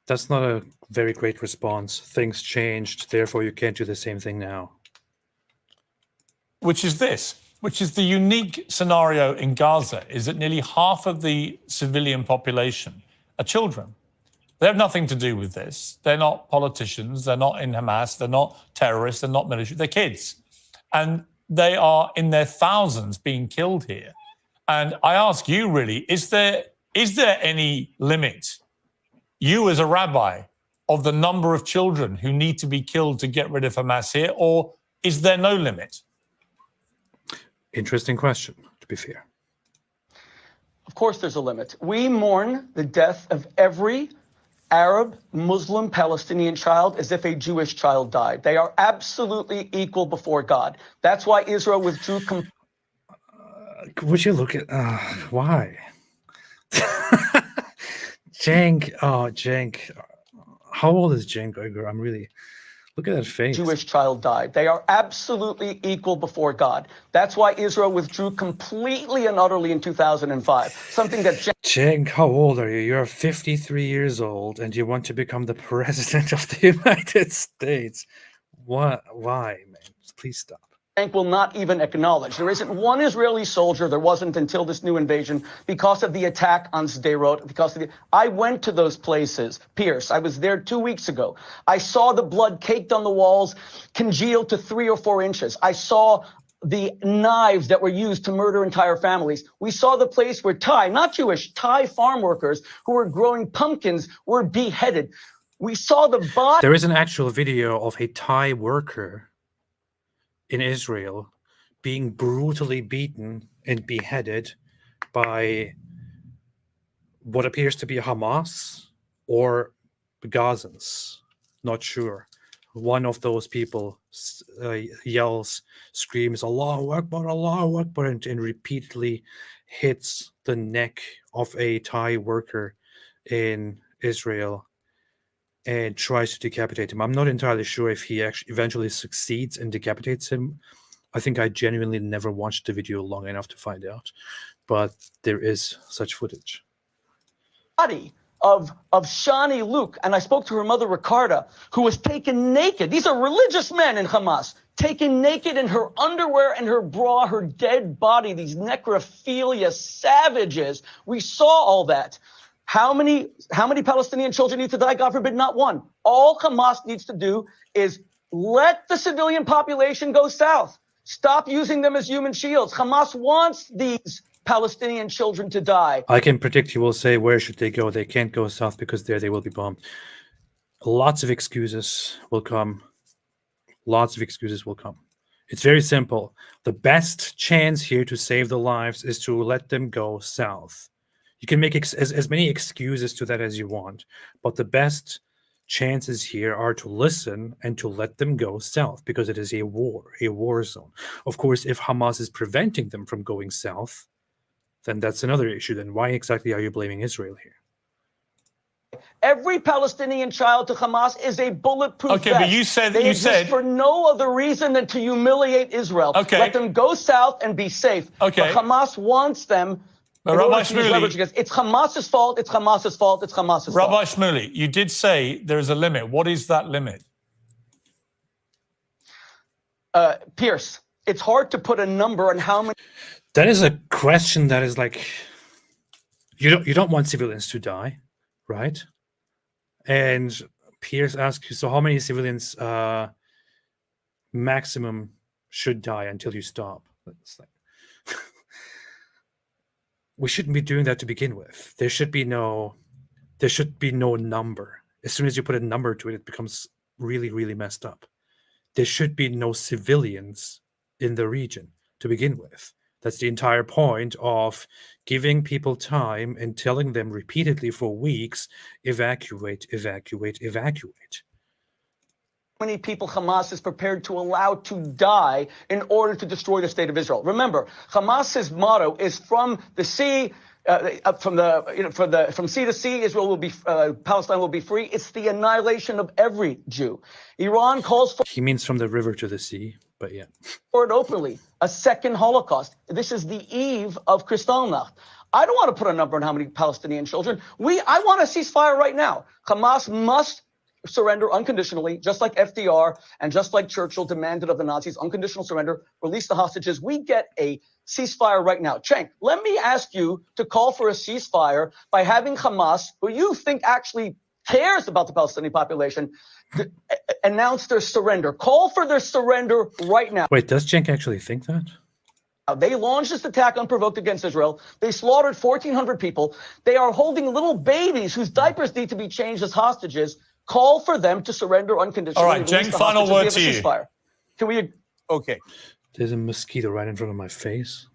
That's not a very great response. Things changed, therefore you can't do the same thing now. Which is the unique scenario in Gaza, is that nearly half of the civilian population are children. They have nothing to do with this. They're not politicians. They're not in Hamas. They're not terrorists. They're not military. They're kids. And they are in their thousands being killed here. And I ask you, really, is there any limit, you as a rabbi, of the number of children who need to be killed to get rid of Hamas here, or is there no limit? Interesting question, to be fair. Of course there's a limit. We mourn the death of every Arab, Muslim, Palestinian child as if a Jewish child died. They are absolutely equal before God. That's why Israel withdrew. Would you look at why? Cenk, Cenk. How old is Cenk Uygur? I'm really look at that face. Jewish child died. They are absolutely equal before God. That's why Israel withdrew completely and utterly in 2005. Something that Cenk, how old are you? You're 53 years old and you want to become the president of the United States. What? Why, man? Please stop. Cenk will not even acknowledge. There isn't one Israeli soldier, there wasn't until this new invasion, because of the attack on Sderot, I went to those places. Piers, I was there 2 weeks ago. I saw the blood caked on the walls, congealed to 3 or 4 inches. I saw the knives that were used to murder entire families. We saw the place where Thai, not Jewish, Thai farm workers who were growing pumpkins were beheaded. We saw the body. There is an actual video of a Thai worker in Israel being brutally beaten and beheaded by what appears to be Hamas or Gazans. Not sure. One of those people yells, screams, Allahu Akbar, and repeatedly hits the neck of a Thai worker in Israel and tries to decapitate him. I'm not entirely sure if he actually eventually succeeds and decapitates him. I think I genuinely never watched the video long enough to find out, but there is such footage. Body of Shani Luke, and I spoke to her mother, Ricarda, who was taken naked. These are religious men in Hamas, taken naked in her underwear and her bra, her dead body, these necrophilia savages. We saw all that. How many Palestinian children need to die? God forbid, not one. All Hamas needs to do is let the civilian population go south. Stop using them as human shields. Hamas wants these Palestinian children to die. I can predict you will say, where should they go? They can't go south because there they will be bombed. Lots of excuses will come. Lots of excuses will come. It's very simple. The best chance here to save the lives is to let them go south. You can make as many excuses to that as you want, but the best chances here are to listen and to let them go south because it is a war zone. Of course, if Hamas is preventing them from going south, then that's another issue. Then why exactly are you blaming Israel here? Every Palestinian child to Hamas is a bulletproof Okay, vest. but you said they you exist said for no other reason than to humiliate Israel. Okay. Let them go south and be safe. Okay. But Hamas wants them But in Rabbi order to use Shmuley- leverage against. It's Hamas's fault. It's Hamas's fault. It's Hamas's fault. Rabbi Shmuley, you did say there is a limit. What is that limit? Piers, it's hard to put a number on how many. That is a question that is like, you don't want civilians to die, right? And Piers asks you, so how many civilians maximum should die until you stop? It's like, we shouldn't be doing that to begin with. There should be no number. As soon as you put a number to it, it becomes really, really messed up. There should be no civilians in the region to begin with. That's the entire point of giving people time and telling them repeatedly for weeks, evacuate, evacuate, evacuate. Many people Hamas is prepared to allow to die in order to destroy the state of Israel. Remember, Hamas's motto is from the sea, from sea to sea, Israel will be, Palestine will be free. It's the annihilation of every Jew. Iran calls for. He means from the river to the sea, but yeah. For it openly, a second Holocaust. This is the eve of Kristallnacht. I don't want to put a number on how many Palestinian children. I want a ceasefire right now. Hamas must surrender unconditionally, just like FDR and just like Churchill demanded of the Nazis, unconditional surrender, release the hostages. We get a ceasefire right now. Cenk, let me ask you to call for a ceasefire by having Hamas, who you think actually cares about the Palestinian population, announce their surrender. Call for their surrender right now. Wait, does Cenk actually think that? They launched this attack unprovoked against Israel. They slaughtered 1,400 people. They are holding little babies whose diapers need to be changed as hostages. Call for them to surrender unconditionally. All right, Cenk, final word to you. Can we? Okay. There's a mosquito right in front of my face.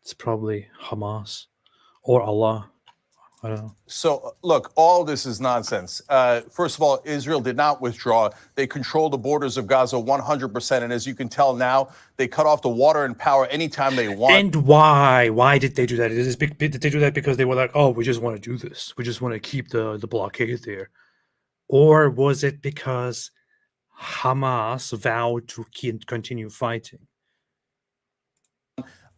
It's probably Hamas or Allah. I don't know. So, look, all this is nonsense. First of all, Israel did not withdraw. They control the borders of Gaza 100%. And as you can tell now, they cut off the water and power anytime they want. And why? Why did they do that? Did they do that because they were like, oh, we just want to do this. We just want to keep the blockade there. Or was it because Hamas vowed to continue fighting?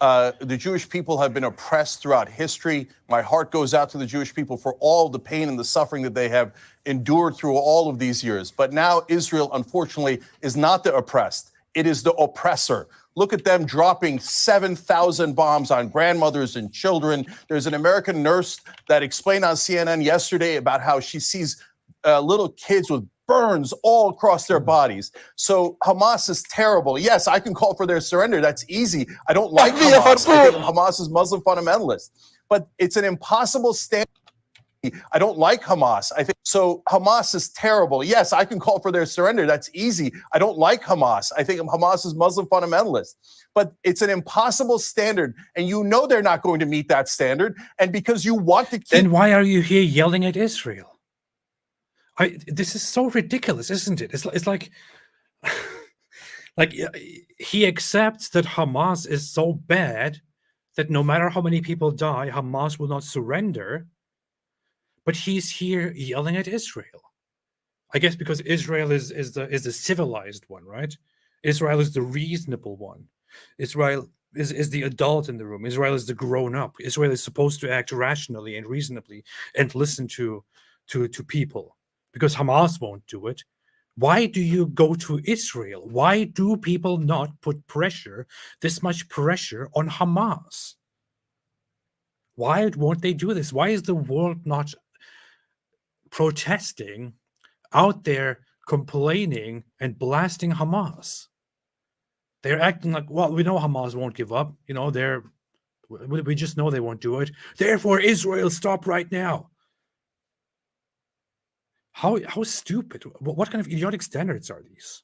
The Jewish people have been oppressed throughout history. My heart goes out to the Jewish people for all the pain and the suffering that they have endured through all of these years. But now Israel, unfortunately, is not the oppressed. It is the oppressor. Look at them dropping 7,000 bombs on grandmothers and children. There's an American nurse that explained on CNN yesterday about how she sees little kids with burns all across their bodies. So Hamas is terrible. Yes, I can call for their surrender. That's easy. I don't like Hamas. I think Hamas is Muslim fundamentalist. But it's an impossible stand. I don't like Hamas. I think so. Hamas is terrible. Yes, I can call for their surrender. That's easy. I don't like Hamas. I think Hamas is Muslim fundamentalist. But it's an impossible standard, and you know they're not going to meet that standard. And because you want to keep. Then why are you here yelling at Israel? This is so ridiculous, isn't it? It's like, like he accepts that Hamas is so bad that no matter how many people die, Hamas will not surrender. But he's here yelling at Israel. I guess because Israel is the civilized one, right? Israel is the reasonable one. Israel is the adult in the room. Israel is the grown up. Israel is supposed to act rationally and reasonably and listen to people. Because Hamas won't do it. Why do you go to Israel? Why do people not put this much pressure on Hamas? Why won't they do this? Why is the world not protesting out there, complaining and blasting Hamas? They're acting like, well, we know Hamas won't give up. You know, we just know they won't do it. Therefore, Israel, stop right now. How stupid. What kind of idiotic standards are these?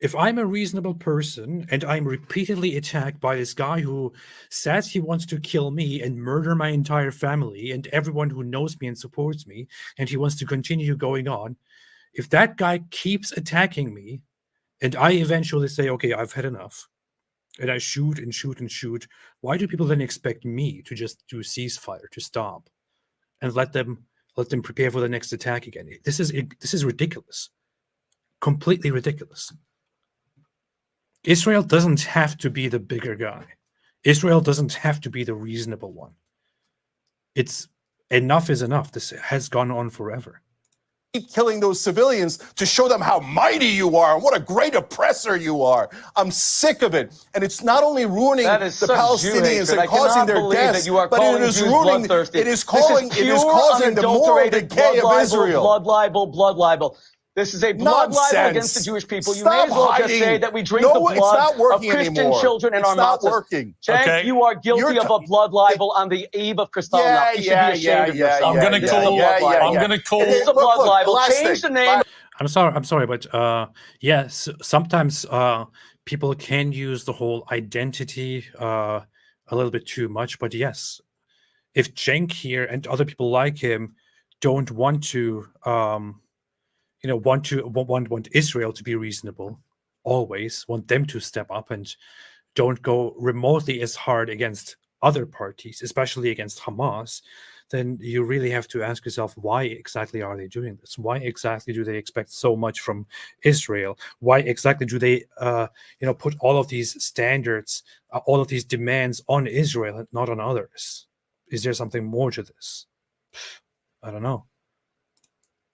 If I'm a reasonable person and I'm repeatedly attacked by this guy who says he wants to kill me and murder my entire family and everyone who knows me and supports me, and he wants to continue going on, if that guy keeps attacking me and I eventually say, okay, I've had enough, and I shoot and shoot and shoot, why do people then expect me to just do ceasefire, to stop? and let them prepare for the next attack again. This is ridiculous, completely ridiculous. Israel doesn't have to be the bigger guy. Israel doesn't have to be the reasonable one. It's enough is enough. This has gone on forever. Keep killing those civilians to show them how mighty you are and what a great oppressor you are. I'm sick of it. And it's not only ruining the Palestinians and causing their deaths, but it is ruining, it is causing the moral decay of Israel. Blood libel. This is a blood libel against the Jewish people. You may as well just say that we drink the blood of Christian children in our mouths. Cenk, you are guilty of a blood libel on the eve of Kristallnacht. You should be ashamed of yourself. I'm going to call. This is a blood libel. Change the name. I'm sorry, but yes, sometimes people can use the whole identity a little bit too much. But yes, if Cenk here and other people like him don't want to, want Israel to be reasonable, always want them to step up and don't go remotely as hard against other parties, especially against Hamas, then you really have to ask yourself, why exactly are they doing this? Why exactly do they expect so much from Israel? Why exactly do they, put all of these standards, all of these demands on Israel and not on others? Is there something more to this? I don't know.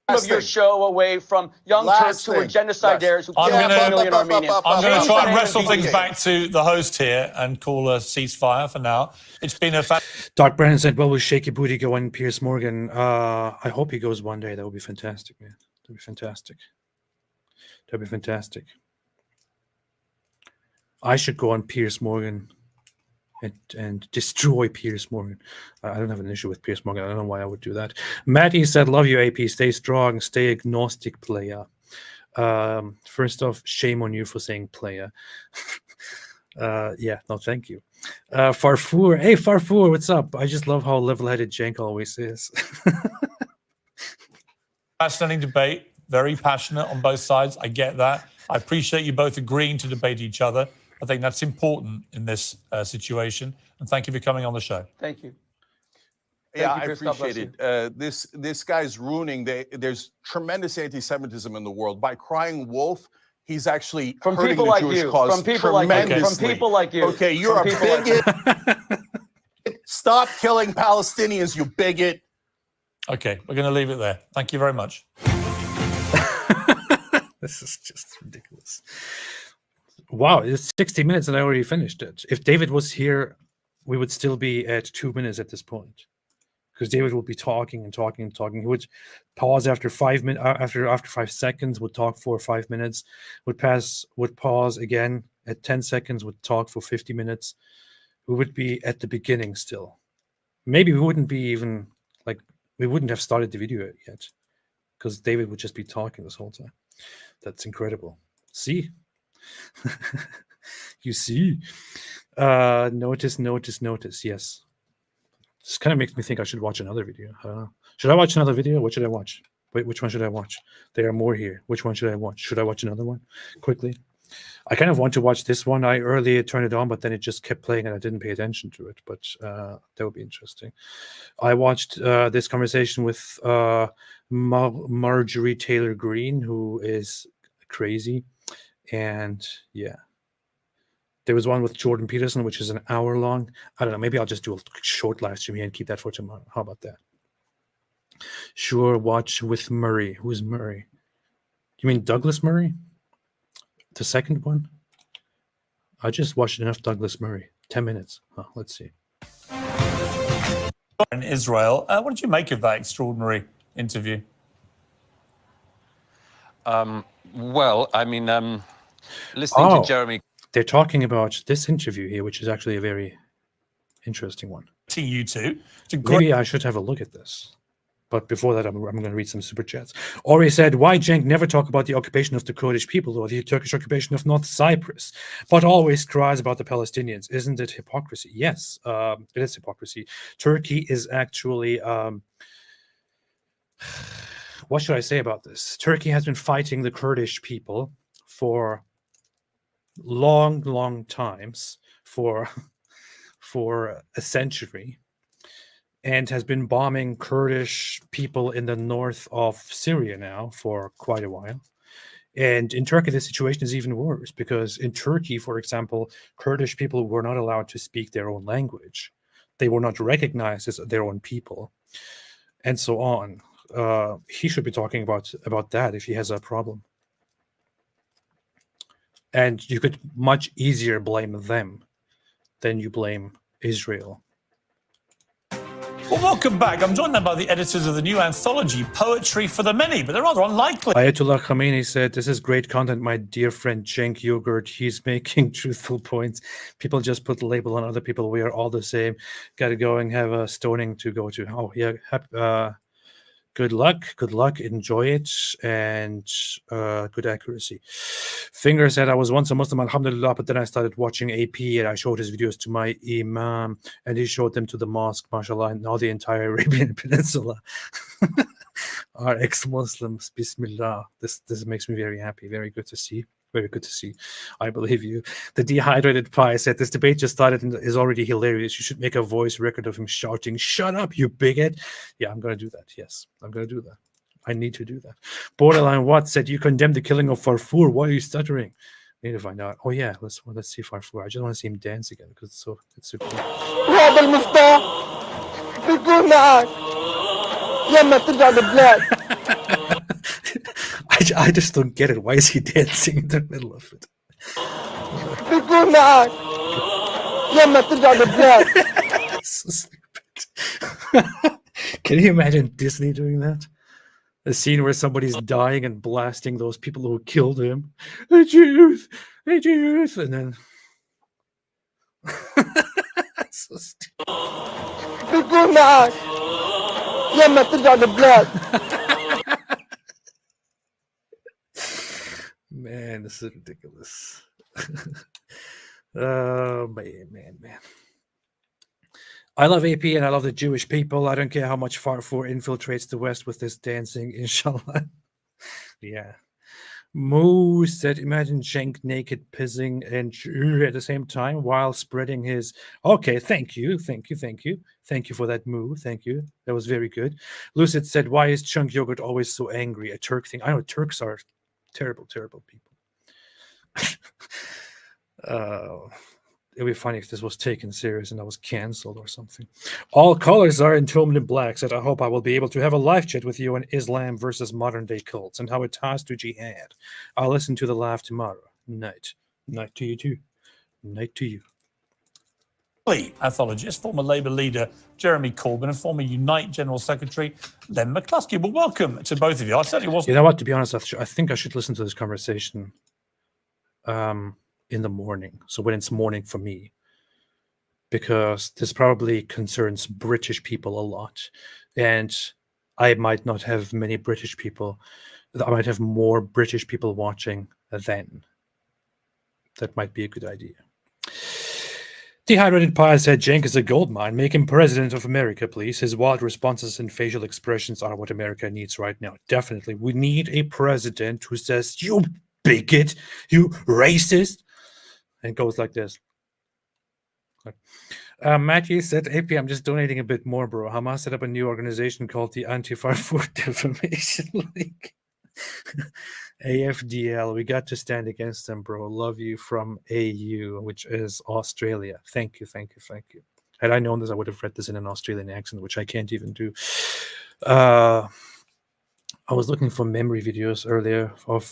Of your show away from young Turks who are genocidaires who killed 1 million Armenians. I'm going to try and wrestle things back to the host here and call a ceasefire for now. It's been a Dark Brennan said, well, will Shaky Booty go on Piers Morgan? I hope he goes one day. That would be fantastic, man. That would be fantastic. That would be fantastic. I should go on Piers Morgan and destroy Piers Morgan. I don't have an issue with Piers Morgan. I don't know why I would do that. Matty said, love you, AP. Stay strong. Stay agnostic, player. First off, shame on you for saying player. Yeah, no, thank you. Farfour. Hey, Farfour, what's up? I just love how level-headed Cenk always is. fascinating debate. Very passionate on both sides. I get that. I appreciate you both agreeing to debate each other. I think that's important in this situation. And thank you for coming on the show. Thank you. I appreciate it. This guy's ruining. There's tremendous anti-Semitism in the world. By crying wolf, he's actually hurting the Jewish cause tremendously. From people like you. Okay, you're a bigot. Stop killing Palestinians, you bigot. Okay, we're going to leave it there. Thank you very much. This is just ridiculous. Wow, it's 60 minutes and I already finished it. If David was here, we would still be at 2 minutes at this point, because David would be talking and talking and talking. He would pause after 5 minutes, after 5 seconds, would talk for 5 minutes, would pause again at 10 seconds, would talk for 50 minutes. We would be at the beginning still. Maybe we wouldn't be even we wouldn't have started the video yet, because David would just be talking this whole time. That's incredible. See? You see? Notice. Yes. This kind of makes me think I should watch another video. I don't know. Should I watch another video? What should I watch? Wait, which one should I watch? There are more here. Which one should I watch? Should I watch another one? Quickly. I kind of want to watch this one. I earlier turned it on, but then it just kept playing and I didn't pay attention to it. But that would be interesting. I watched this conversation with Marjorie Taylor Greene, who is crazy. And yeah, there was one with Jordan Peterson, which is an hour long. I don't know. Maybe I'll just do a short live stream here and keep that for tomorrow. How about that? Sure. Watch with Murray. Who's Murray? You mean Douglas Murray? The second one? I just watched enough Douglas Murray. 10 minutes. Oh, let's see. In Israel, what did you make of that extraordinary interview? Well, I mean, listening to Jeremy. They're talking about this interview here, which is actually a very interesting one. To you two. Maybe I should have a look at this. But before that, I'm going to read some super chats. Ori said, why Cenk never talk about the occupation of the Kurdish people or the Turkish occupation of North Cyprus, but always cries about the Palestinians? Isn't it hypocrisy? Yes, it is hypocrisy. Turkey is actually... what should I say about this? Turkey has been fighting the Kurdish people for long times, for a century. and has been bombing Kurdish people in the north of Syria now for quite a while. And in Turkey, the situation is even worse because in Turkey, for example, Kurdish people were not allowed to speak their own language. They were not recognized as their own people, and so on. He should be talking about that if he has a problem. And you could much easier blame them than you blame Israel. Well, welcome back. I'm joined now by the editors of the new anthology, Poetry for the Many, but they're rather unlikely. Ayatollah Khamenei said, "This is great content, my dear friend Cenk Uygur. He's making truthful points. People just put the label on other people. We are all the same. Got to go and have a stoning to go to." Oh, yeah. Good luck. Enjoy it. And good accuracy. Finger said, "I was once a Muslim, alhamdulillah, but then I started watching AP and I showed his videos to my imam and he showed them to the mosque, mashallah, and now the entire Arabian Peninsula are ex-Muslims. Bismillah." This makes me very happy. Very good to see. Very good to see. I believe you. The Dehydrated Pie said, "This debate just started and is already hilarious. You should make a voice record of him shouting, 'Shut up, you bigot.'" Yeah, I'm going to do that. Yes, I'm going to do that. I need to do that. Borderline Watt said, "You condemned the killing of Farfour. Why are you stuttering?" I need to find out. Oh yeah, let's see Farfour. I just want to see him dance again because it's so cool. وهذا المفتاح بيكون معك لما ترجع البلاد. I just don't get it. Why is he dancing in the middle of it? بيكون معك لما ترجع البلاد. So stupid. Can you imagine Disney doing that? A scene where somebody's dying and blasting those people who killed him. The Jews, and then so stupid. بيكون معك لما ترجع البلاد. Man, this is ridiculous. Man. I love AP and I love the Jewish people. I don't care how much Farfour infiltrates the West with this dancing, inshallah. Yeah. Moo said, "Imagine Cenk naked pissing and at the same time while spreading his..." Okay, thank you. Thank you for that, Moo. Thank you. That was very good. Lucid said, "Why is Chunk Yogurt always so angry?" A Turk thing. I know Turks are terrible people. It would be funny if this was taken serious and I was canceled or something. All colors are entombed in black. Said, "I hope I will be able to have a live chat with you on Islam versus modern day cults and how it ties to jihad. I'll listen to the live tomorrow. Night to you too. Night to you." Anthologist, former Labour leader Jeremy Corbyn, and former Unite General Secretary Len McCluskey. Well, welcome to both of you. I certainly wasn't. You know what? To be honest, I think I should listen to this conversation in the morning. So when it's morning for me, because this probably concerns British people a lot, and I might not have many British people. I might have more British people watching then. That might be a good idea. Dehydrated Pie said, "Cenk is a gold mine. Make him president of America, please. His wild responses and facial expressions are what America needs right now. Definitely. We need a president who says, 'You bigot, you racist,' and goes like this." Matthew said, "AP, I'm just donating a bit more, bro. Hamas set up a new organization called the Anti-Farfour Defamation League. AFDL, we got to stand against them, bro. Love you from AU, which is Australia." Thank you. Had I known this, I would have read this in an Australian accent, which I can't even do. I was looking for memory videos earlier of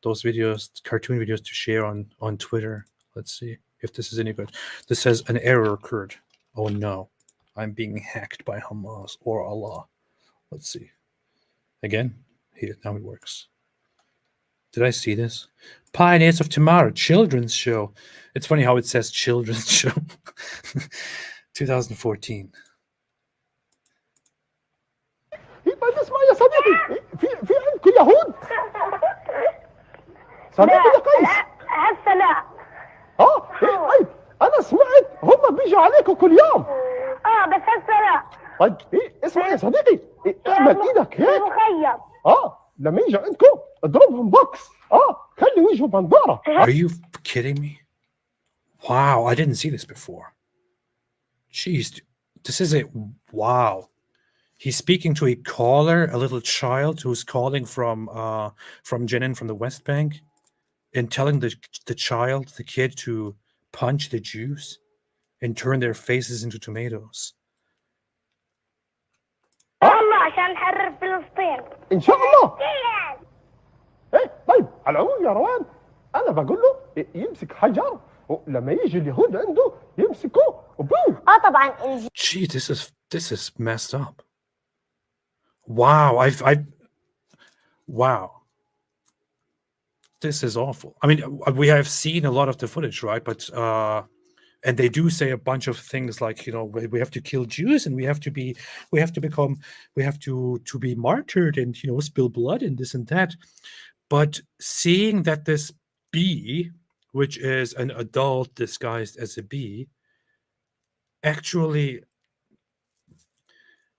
those videos, cartoon videos to share on Twitter. Let's see if this is any good. This says an error occurred. Oh no, I'm being hacked by Hamas or Allah. Let's see. Again, here, now it works. Did I see this? Pioneers of Tomorrow, children's show. It's funny how it says children's show. 2014. اسمع يا صديقي في عندكم يهود صديقي يا قيس هسه لا طيب انا سمعت هم بيجوا عليكم كل يوم بس هسه لا طيب اسمع يا صديقي اعمل ايدك هيك مخيم لما يجوا عندكم اضربهم بوكس خلي وجهه بنداره. Are you kidding me? Wow, I didn't see this before. Jeez, This is a wow. He's speaking to a caller, a little child who's calling from Jenin, from the West Bank, and telling the child, the kid, to punch the Jews and turn their faces into tomatoes. والله عشان نحرر فلسطين. ان شاء الله. ايه طيب على العموم يا روان انا بقول له يمسك حجر ولما يجي اليهود عنده يمسكوه وبوم. طبعا. Gee, this is messed up. Wow, wow. This is awful. I mean, we have seen a lot of the footage, right? But and they do say a bunch of things like, we have to kill Jews and we have to be martyred and, spill blood and this and that. But seeing that this bee, which is an adult disguised as a bee, actually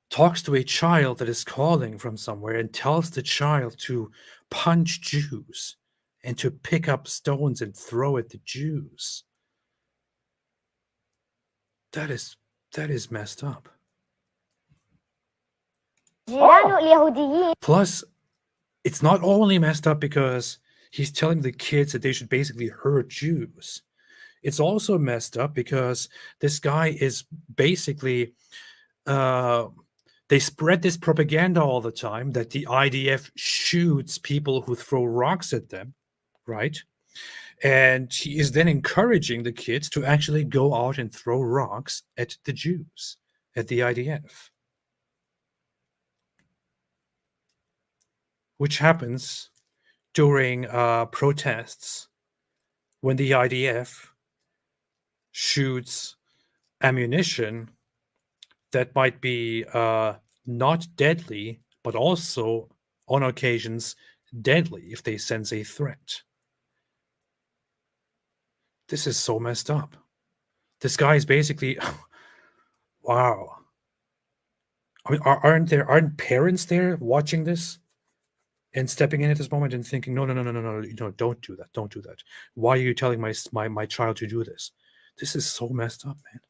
talks to a child that is calling from somewhere and tells the child to punch Jews and to pick up stones and throw at the Jews. That is messed up. Plus, it's not only messed up because he's telling the kids that they should basically hurt Jews. It's also messed up because this guy is basically, they spread this propaganda all the time that the IDF shoots people who throw rocks at them, right? And he is then encouraging the kids to actually go out and throw rocks at the Jews, at the IDF. Which happens during protests when the IDF shoots ammunition that might be not deadly, but also on occasions deadly if they sense a threat. This is so messed up. This guy is basically, wow. I mean, aren't parents there watching this and stepping in at this moment and thinking, no, don't do that. Why are you telling my child to do this? This is so messed up, man.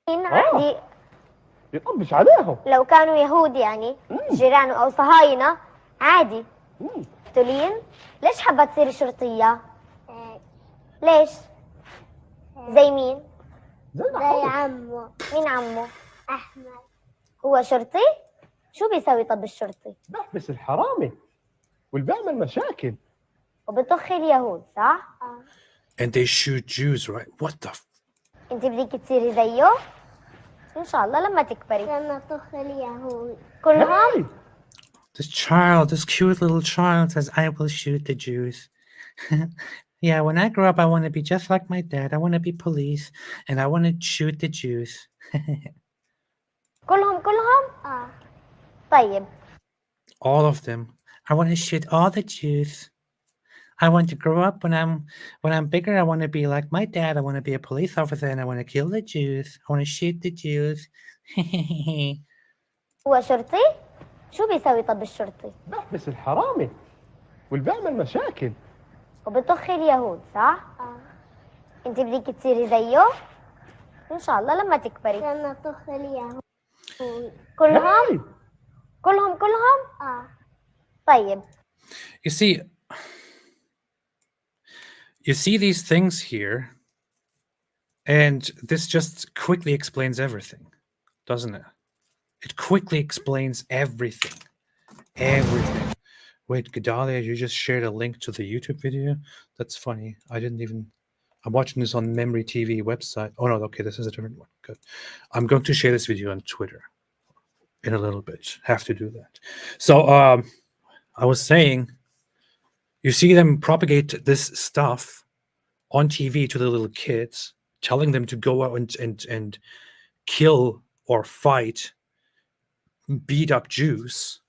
عادي يطبش عليهم. لو كانوا يهود يعني جيرانه أو صهاينة عادي. تقولين ليش حابة تصيري شرطية؟ ليش؟ زي مين؟ زي عمه. مين عمه؟ أحمد. هو شرطي؟ شو بيسوي طب الشرطي؟ بحبس الحرامي والبيعمل مشاكل. وبطخ اليهود صح؟ And they shoot Jews, right? What the انت بدك تصيري زيه؟ ان شاء الله لما تكبري. لما طخ اليهود. كلهم؟ This cute little child says, I will shoot the Jews. Yeah, when I grow up, I want to be just like my dad. I want to be police, and I want to shoot the Jews. كلهم؟ طيب. All of them. I want to shoot all the Jews. I want to grow up when I'm bigger. I want to be like my dad. I want to be a police officer, and I want to kill the Jews. I want to shoot the Jews. هو شرطي؟ شو بيسوي طب الشرطي؟ بحبس الحرامي والبيعمل مشاكل. وبطخ اليهود صح؟ انت بدك تصيري زيه؟ ان شاء الله لما تكبري. لما طخ اليهود. كلهم؟ طيب. You see these things here, and this just quickly explains everything, doesn't it? It quickly explains everything. Everything. Wait, Gedalia, you just shared a link to the YouTube video? That's funny. I'm watching this on Memory TV website. Oh, no, okay, this is a different one. Good. I'm going to share this video on Twitter in a little bit. Have to do that. So, I was saying, you see them propagate this stuff on TV to the little kids, telling them to go out and kill or fight, beat up Jews.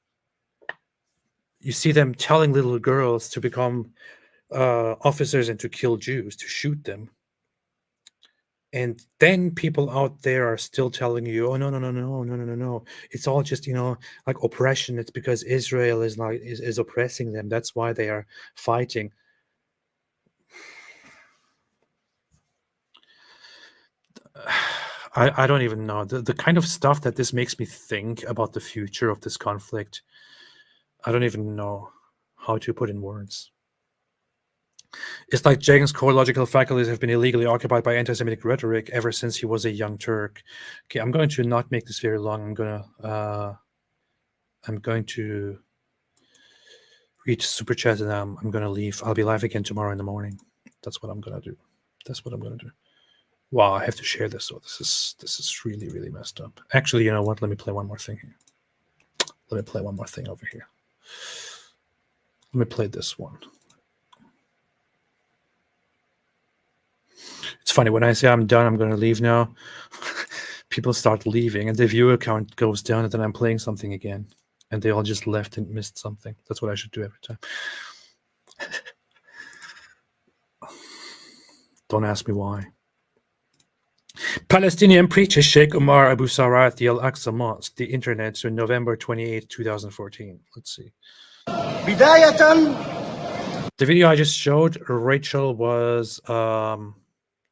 You see them telling little girls to become officers and to kill Jews, to shoot them. And then people out there are still telling you, oh, no. It's all just, like oppression. It's because Israel is oppressing them. That's why they are fighting. I don't even know. The kind of stuff that this makes me think about the future of this conflict, I don't even know how to put in words. It's like Cenk's core logical faculties have been illegally occupied by anti-Semitic rhetoric ever since he was a young Turk. Okay, I'm going to not make this very long. I'm going to read super chat and I'm going to leave. I'll be live again tomorrow in the morning. That's what I'm going to do. That's what I'm going to do. Wow, I have to share this. So this is really, really messed up. Actually, you know what? Let me play one more thing here. Let me play one more thing over here. Let me play this one. It's funny, when I say I'm done, I'm going to leave now, people start leaving and the viewer count goes down and then I'm playing something again. And they all just left and missed something. That's what I should do every time. Don't ask me why. Palestinian preacher Sheikh Umar Abu Sarah at the Al-Aqsa Mosque, the internet, so November 28, 2014. Let's see. The video I just showed, Rachel, was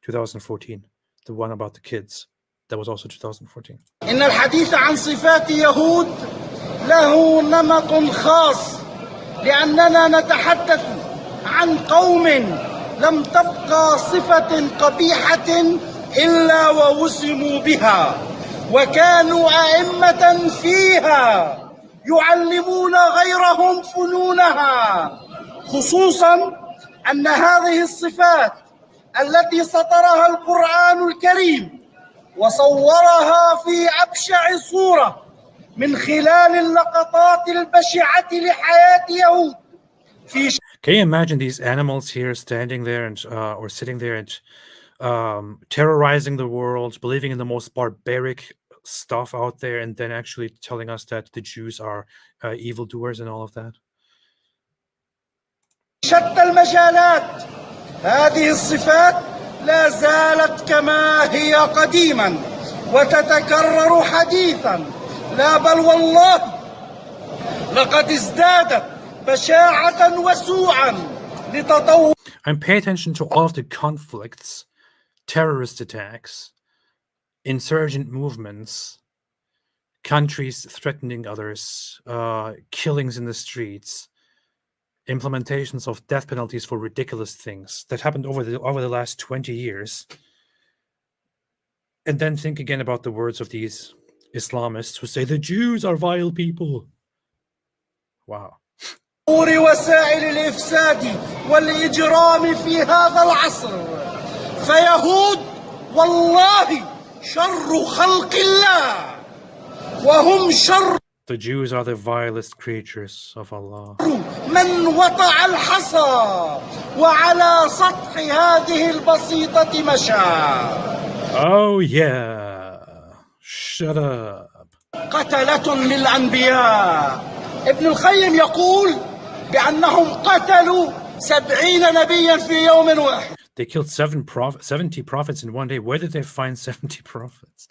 2014. The one about the kids. That was also 2014. إن الحديث عن صفات يهود له نمط خاص لأننا نتحدث عن قوم لم تبقى صفة قبيحة إلا ووسموا بها وكانوا أئمة فيها يعلمون غيرهم فنونها خصوصا أن هذه الصفات التي سطرها القرآن الكريم وصورها في أبشع صورة من خلال اللقطات البشعة لحياة يهود. Can you imagine these animals here standing there and or sitting there and terrorizing the world, believing in the most barbaric stuff out there, and then actually telling us that the Jews are evildoers and all of that? شتى المجالات هذه الصفات لا زالت كما هي قديما وتتكرر حديثا لا بل والله لقد ازدادت بشاعة وسوءا لتطور. And pay attention to all of the conflicts, terrorist attacks, insurgent movements, countries threatening others, killings in the streets, implementations of death penalties for ridiculous things that happened over the last 20 years. And then think again about the words of these Islamists who say the Jews are vile people. Wow. وسائل الإفساد والإجرام في هذا العصر فيهود والله شر خلق الله وهم شر. The Jews are the vilest creatures of Allah. من وطع الحصى وعلى سطح هذه البسيطة مشى. Oh yeah. Shut up. قتلة للأنبياء. ابن القيم يقول بأنهم قتلوا 70 نبيا في يوم واحد. They killed 70 prophets in one day. Where did they find 70 prophets?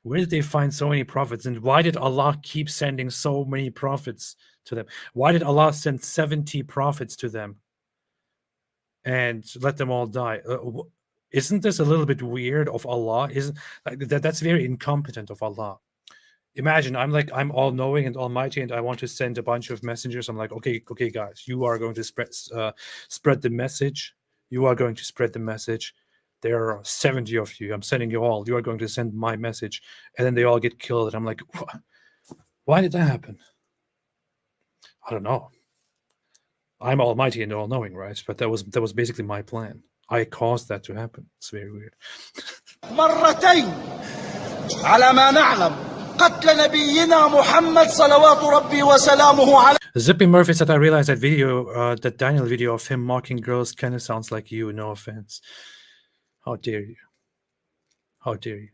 Where did they find so many prophets? And why did Allah keep sending so many prophets to them? Why did Allah send 70 prophets to them and let them all die? Isn't this a little bit weird of Allah? Isn't that's very incompetent of Allah? Imagine I'm all knowing and almighty, and I want to send a bunch of messengers. I'm like, okay, guys, you are going to spread the message. You are going to spread the message. There are 70 of you. I'm sending you all. You are going to send my message, and then they all get killed. And I'm like, why did that happen? I don't know. I'm almighty and all-knowing, right? But that was basically my plan. I caused that to happen. It's very weird. مرتين على ما نعلم قتل نبينا محمد صلوات ربي وسلامه عليه. Zippy Murphy said, I realized that video, that Daniel video of him mocking girls kind of sounds like you. No offense. How dare you? How dare you?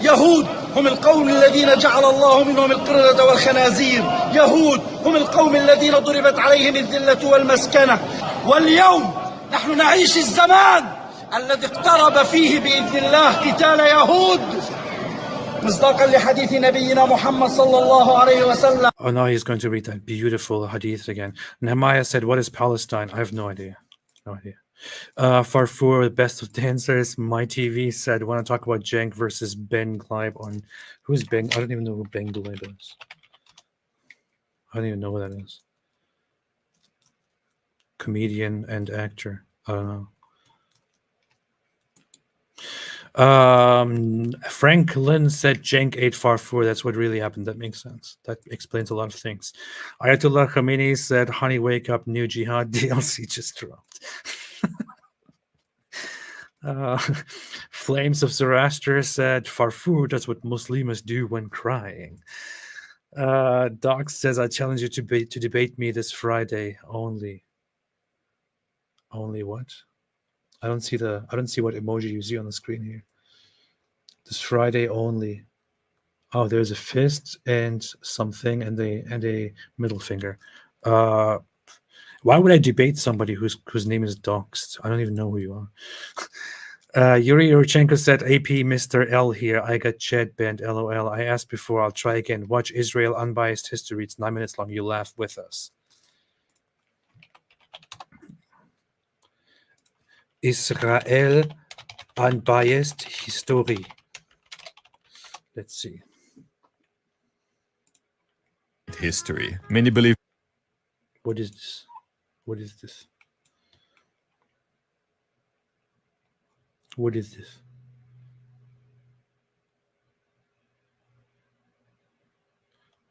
يهود هم القوم الذين جعل الله منهم القردة والخنازير. يهود هم القوم الذين ضربت عليهم الذلة والمسكنة. واليوم نحن نعيش الزمان الذي اقترب فيه بإذن الله قتال يهود مصداقا لحديث نبينا محمد صلى الله عليه وسلم. Oh no, he's going to read that beautiful hadith again. Nehemiah said, what is Palestine? I have no idea. No idea. Farfour, the best of dancers. My TV said, want to talk about Cenk versus Ben Gleib on... Who's Ben? I don't even know who Ben Gleib is. I don't even know who that is. Comedian and actor. I don't know. Franklin said Cenk ate Farfour. That's what really happened. That makes sense. That explains a lot of things. Ayatollah Khamenei said, honey, wake up, new jihad DLC just dropped. Flames of Zoroaster said, Farfour does what Muslims do when crying. Doc says, I challenge you to debate me this Friday only. Only what? I don't see what emoji you see on the screen here. This Friday only. Oh, there's a fist and something and a middle finger. Why would I debate somebody whose name is doxed? I don't even know who you are. Yuri Yurchenko said, AP Mr. L here. I got chat banned, LOL. I asked before, I'll try again. Watch Israel Unbiased History. It's 9 minutes long. You laugh with us. Israel Unbiased History. Let's see. History. Many believe. What is this? What is this? What is this?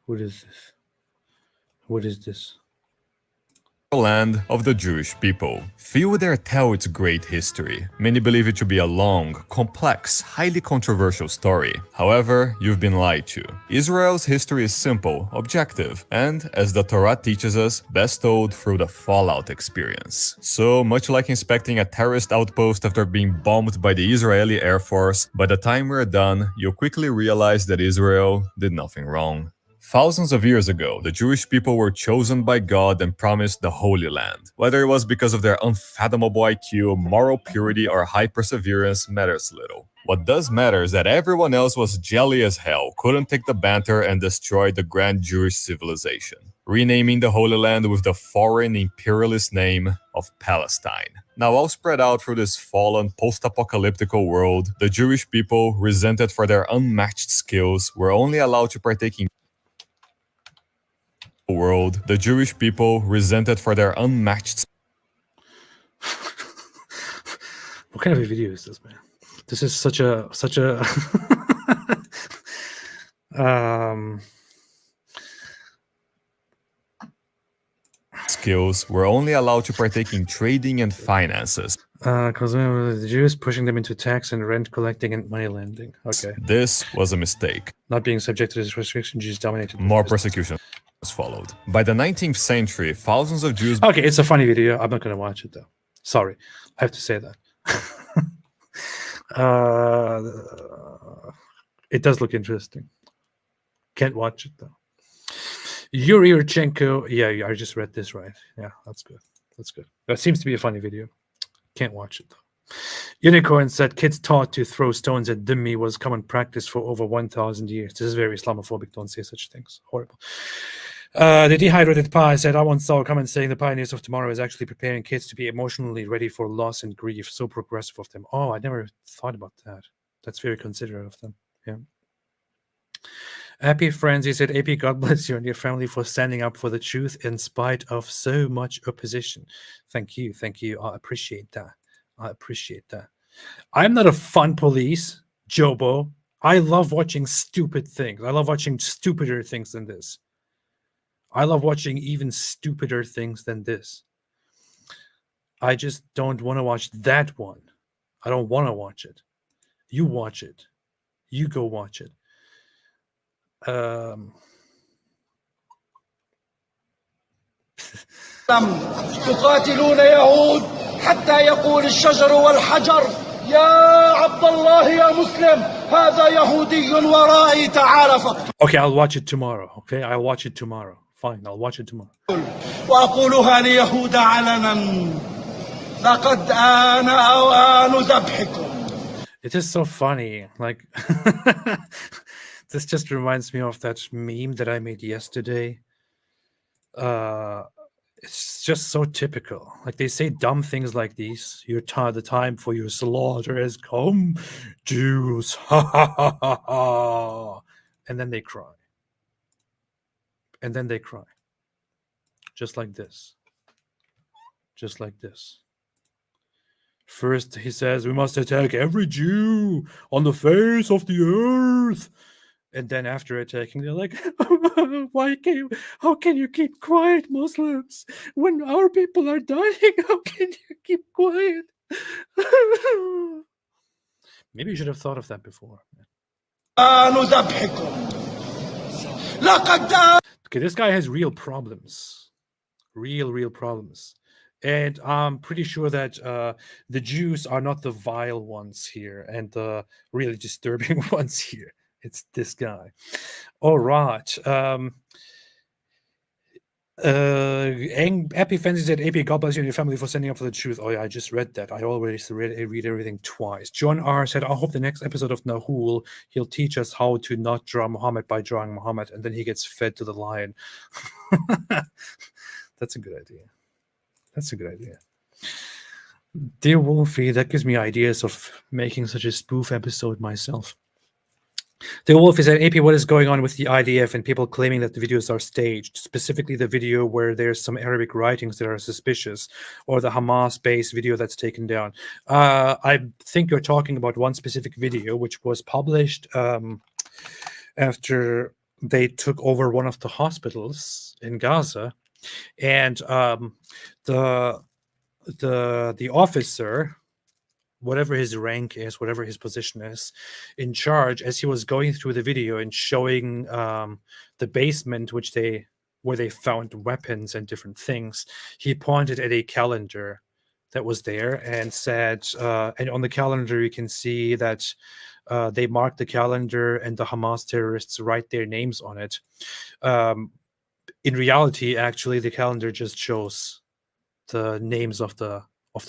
What is this? What is this? Land of the Jewish people. Few dare tell its great history. Many believe it to be a long, complex, highly controversial story. However, you've been lied to. Israel's history is simple, objective, and, as the Torah teaches us, best told through the fallout experience. So, much like inspecting a terrorist outpost after being bombed by the Israeli Air Force, by the time we're done, you'll quickly realize that Israel did nothing wrong. Thousands of years ago, the Jewish people were chosen by God and promised the Holy Land. Whether it was because of their unfathomable IQ, moral purity, or high perseverance matters little. What does matter is that everyone else was jelly as hell, couldn't take the banter, and destroyed the grand Jewish civilization, renaming the Holy Land with the foreign imperialist name of Palestine. Now, all spread out through this fallen, post-apocalyptic world, the Jewish people, resented for their unmatched skills, were only allowed to partake in world, the Jewish people, resented for their unmatched. What kind of a video is this, man? This is such a skills were only allowed to partake in trading and finances. Because the Jews pushing them into tax and rent collecting and money lending. Okay. This was a mistake. Not being subject to this restriction, Jews dominated. More persecution followed. By the 19th century, thousands of Jews... Okay, it's a funny video. I'm not going to watch it, though. Sorry. I have to say that. It does look interesting. Can't watch it, though. Yuri Yurchenko. Yeah, I just read this right. Yeah, that's good. That's good. That seems to be a funny video. Can't watch it, though. Unicorn said kids taught to throw stones at dhimmi was common practice for over 1,000 years. This is very Islamophobic. Don't say such things. Horrible. The dehydrated pie said, I once saw a comment saying the pioneers of tomorrow is actually preparing kids to be emotionally ready for loss and grief. So progressive of them. Oh, I never thought about that. That's very considerate of them. Yeah. Happy friends, he said, AP, God bless you and your family for standing up for the truth in spite of so much opposition. Thank you. Thank you. I appreciate that. I appreciate that. I'm not a fun police, Jobo. I love watching stupid things. I love watching stupider things than this. I love watching even stupider things than this. I just don't want to watch that one. I don't want to watch it. You watch it. You go watch it. تقاتلون يهود حتى يقول الشجر والحجر يا عبد الله يا مسلم هذا يهودي ورائي تعال فقط. Okay, I'll watch it tomorrow. Okay, I'll watch it tomorrow. Fine, I'll watch it tomorrow. وأقولها ليهود علنا لقد آن أوان ذبحكم. It is so funny. Like, this just reminds me of that meme that I made yesterday. It's just so typical. Like they say dumb things like these. The time for your slaughter has come, Jews. Ha ha ha ha ha. And then they cry. And then they cry. Just like this. Just like this. First, he says, we must attack every Jew on the face of the earth. And then after attacking, they're like, how can you keep quiet, Muslims? When our people are dying, how can you keep quiet? Maybe you should have thought of that before. Okay, this guy has real problems. Real problems. And I'm pretty sure that the Jews are not the vile ones here and the really disturbing ones here. It's this guy. All right. Happy Fancy said, AP, God bless you and your family for standing up for the truth. Oh, yeah, I just read that. I always read everything twice. John R. said, I hope the next episode of Nahul, he'll teach us how to not draw Muhammad by drawing Muhammad, and then he gets fed to the lion. That's a good idea. That's a good idea. Dear Wolfie, that gives me ideas of making such a spoof episode myself. The Wolfie said, AP, what is going on with the IDF and people claiming that the videos are staged, specifically the video where there's some Arabic writings that are suspicious, or the Hamas-based video that's taken down? I think you're talking about one specific video, which was published after they took over one of the hospitals in Gaza, and the officer, whatever his rank is, whatever his position is, in charge, as he was going through the video and showing the basement where they found weapons and different things, he pointed at a calendar that was there and said, and on the calendar you can see that they marked the calendar and the Hamas terrorists write their names on it. In reality, actually, the calendar just shows the names of the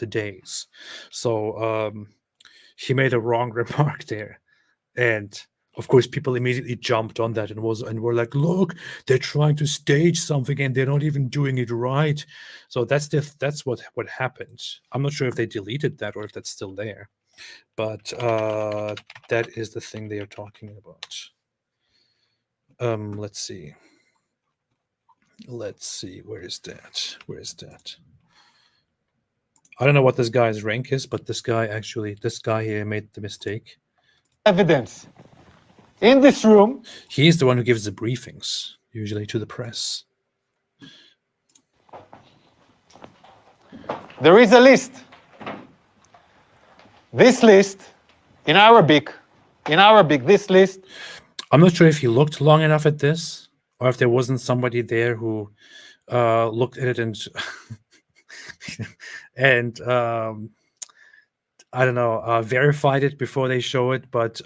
days. So he made a wrong remark there, and of course people immediately jumped on that and were like, look, they're trying to stage something and they're not even doing it right. So that's what happened. I'm not sure if they deleted that or if that's still there, but that is the thing they are talking about. Let's see, where is that? I don't know what this guy's rank is, but this guy here made the mistake. Evidence. In this room. He's the one who gives the briefings, usually to the press. There is a list. This list, in Arabic, this list. I'm not sure if he looked long enough at this, or if there wasn't somebody there who looked at it and... and I don't know, verified it before they show it, but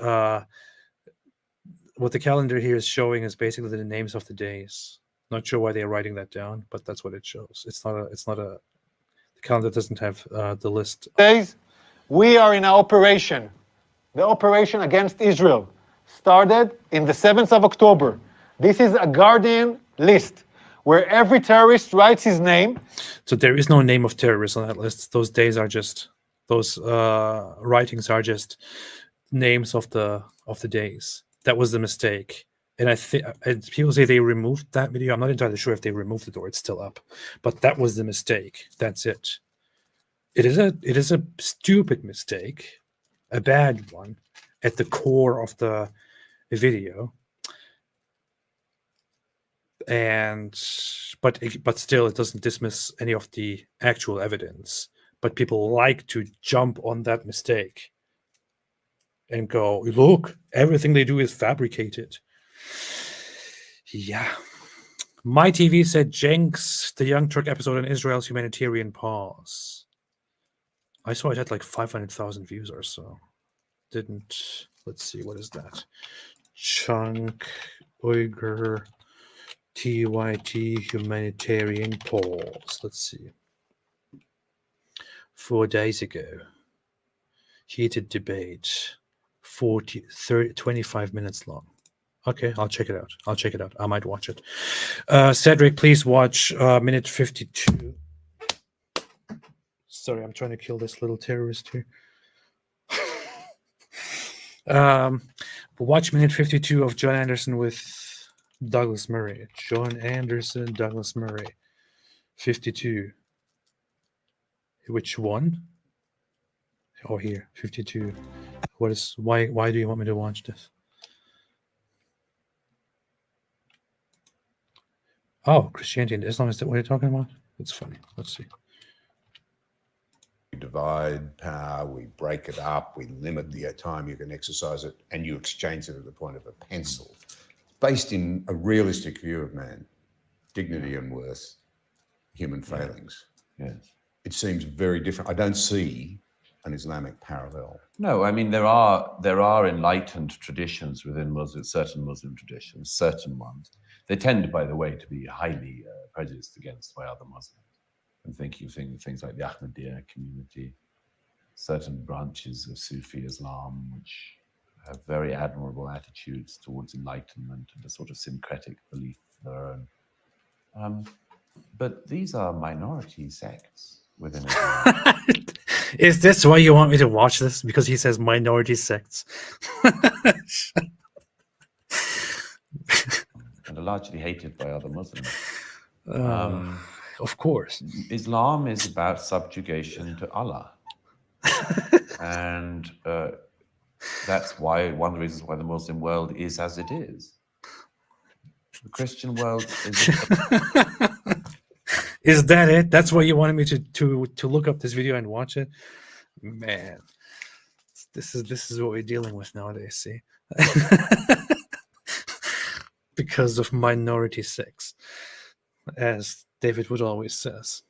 what the calendar here is showing is basically the names of the days. Not sure why they're writing that down, but that's what it shows. The calendar doesn't have the list. Days, we are in an operation. The operation against Israel started in the 7th of October. This is a Guardian list, where every terrorist writes his name. So there is no name of terrorists on that list. Those days are just, those writings are just names of the days. That was the mistake. And I think people say they removed that video. I'm not entirely sure if they removed it or it's still up. But that was the mistake. That's it. It is a stupid mistake, a bad one, at the core of the video. But still, it doesn't dismiss any of the actual evidence. But people like to jump on that mistake and go, look, everything they do is fabricated. Yeah. My TV said Cenk's the Young Turk episode on Israel's humanitarian pause. I saw it had like 500,000 views or so. Let's see, what is that? Cenk, Uygur, TYT humanitarian pause. Let's see. 4 days ago. Heated debate. 25 minutes long. Okay, I'll check it out. I might watch it. Cedric, please watch minute 52. Sorry, I'm trying to kill this little terrorist here. Watch minute 52 of John Anderson with Douglas Murray. John Anderson, Douglas Murray. 52. Which one? Oh, here, 52. Why do you want me to watch this? Oh, Christianity and Islam, is that what you're talking about? It's funny. Let's see. We divide power, we break it up, we limit the time you can exercise it, and you exchange it at the point of a pencil. Based in a realistic view of man, dignity and worth, human failings. Yes. It seems very different. I don't see an Islamic parallel. No, I mean, there are enlightened traditions within certain Muslim traditions, certain ones. They tend, by the way, to be highly prejudiced against by other Muslims. I'm thinking of things like the Ahmadiyya community, certain branches of Sufi Islam, which have very admirable attitudes towards enlightenment and a sort of syncretic belief of their own. But these are minority sects within Islam. Is this why you want me to watch this? Because he says minority sects. And are largely hated by other Muslims. Of course. Islam is about subjugation to Allah. And that's why one of the reasons why the Muslim world is as it is. The Christian world is... Is that it? That's why you wanted me to look up this video and watch it? Man, this is what we're dealing with nowadays, see? Because of minority sects, as David Wood always says.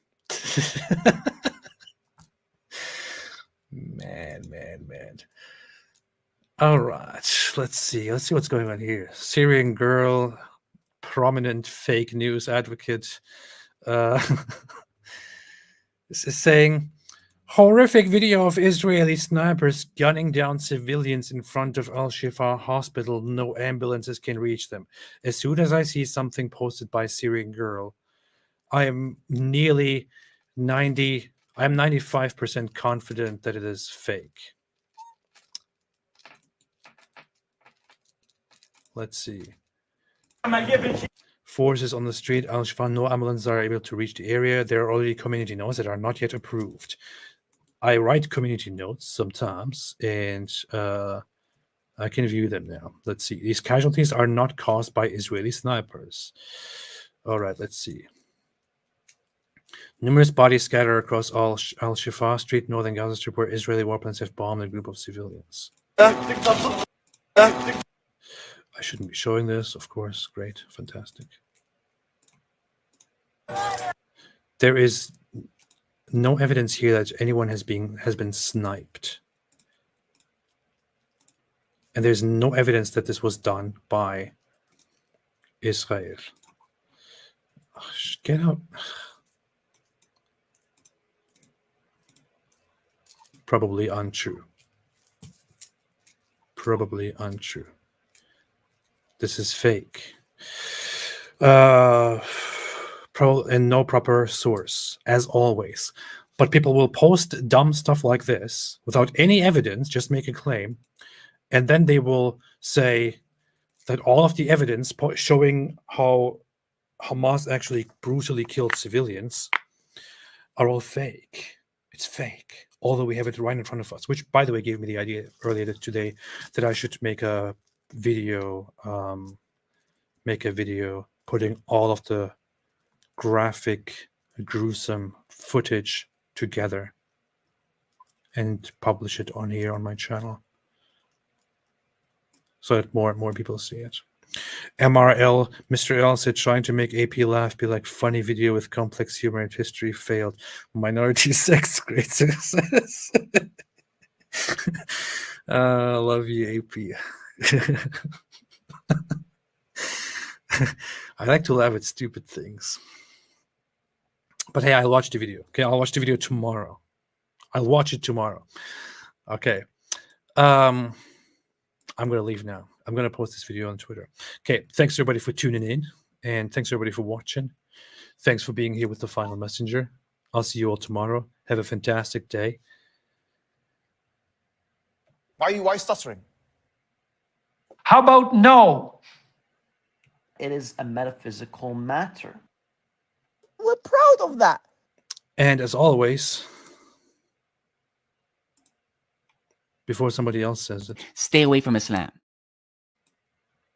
Man. All right, let's see what's going on here. Syrian girl, prominent fake news advocate. This is saying, horrific video of Israeli snipers gunning down civilians in front of Al-Shifa hospital. No ambulances can reach them. As soon as I see something posted by Syrian girl, I am nearly 95% confident that it is fake. Let's see. Forces on the street, Al-Shifa, no ambulances are able to reach the area. There are already community notes that are not yet approved. I write community notes sometimes, and I can view them now. Let's see. These casualties are not caused by Israeli snipers. All right, let's see. Numerous bodies scattered across Al-Shifa Street, northern Gaza Strip, where Israeli warplanes have bombed a group of civilians. I shouldn't be showing this, of course. Great, fantastic. There is no evidence here that anyone has been sniped, and there's no evidence that this was done by Israel. Get out. Probably untrue. This is fake. And no proper source, as always. But people will post dumb stuff like this without any evidence, just make a claim, and then they will say that all of the evidence showing how Hamas actually brutally killed civilians are all fake. It's fake, although we have it right in front of us, which, by the way, gave me the idea earlier today that I should make a video, putting all of the graphic, gruesome footage together and publish it on here on my channel, so that more and more people see it. MRL, Mr. L said, trying to make AP laugh be like funny video with complex humor and history failed. Minority sex, great success. Love you, AP. I like to laugh at stupid things. But hey, I'll watch the video. Okay, I'll watch the video tomorrow. I'll watch it tomorrow. Okay. I'm going to leave now. I'm going to post this video on Twitter. Okay, thanks everybody for tuning in, and thanks everybody for watching. Thanks for being here with the Final Messenger. I'll see you all tomorrow. Have a fantastic day. Why are you stuttering? How about no? It is a metaphysical matter. We're proud of that. And as always, before somebody else says it, stay away from Islam.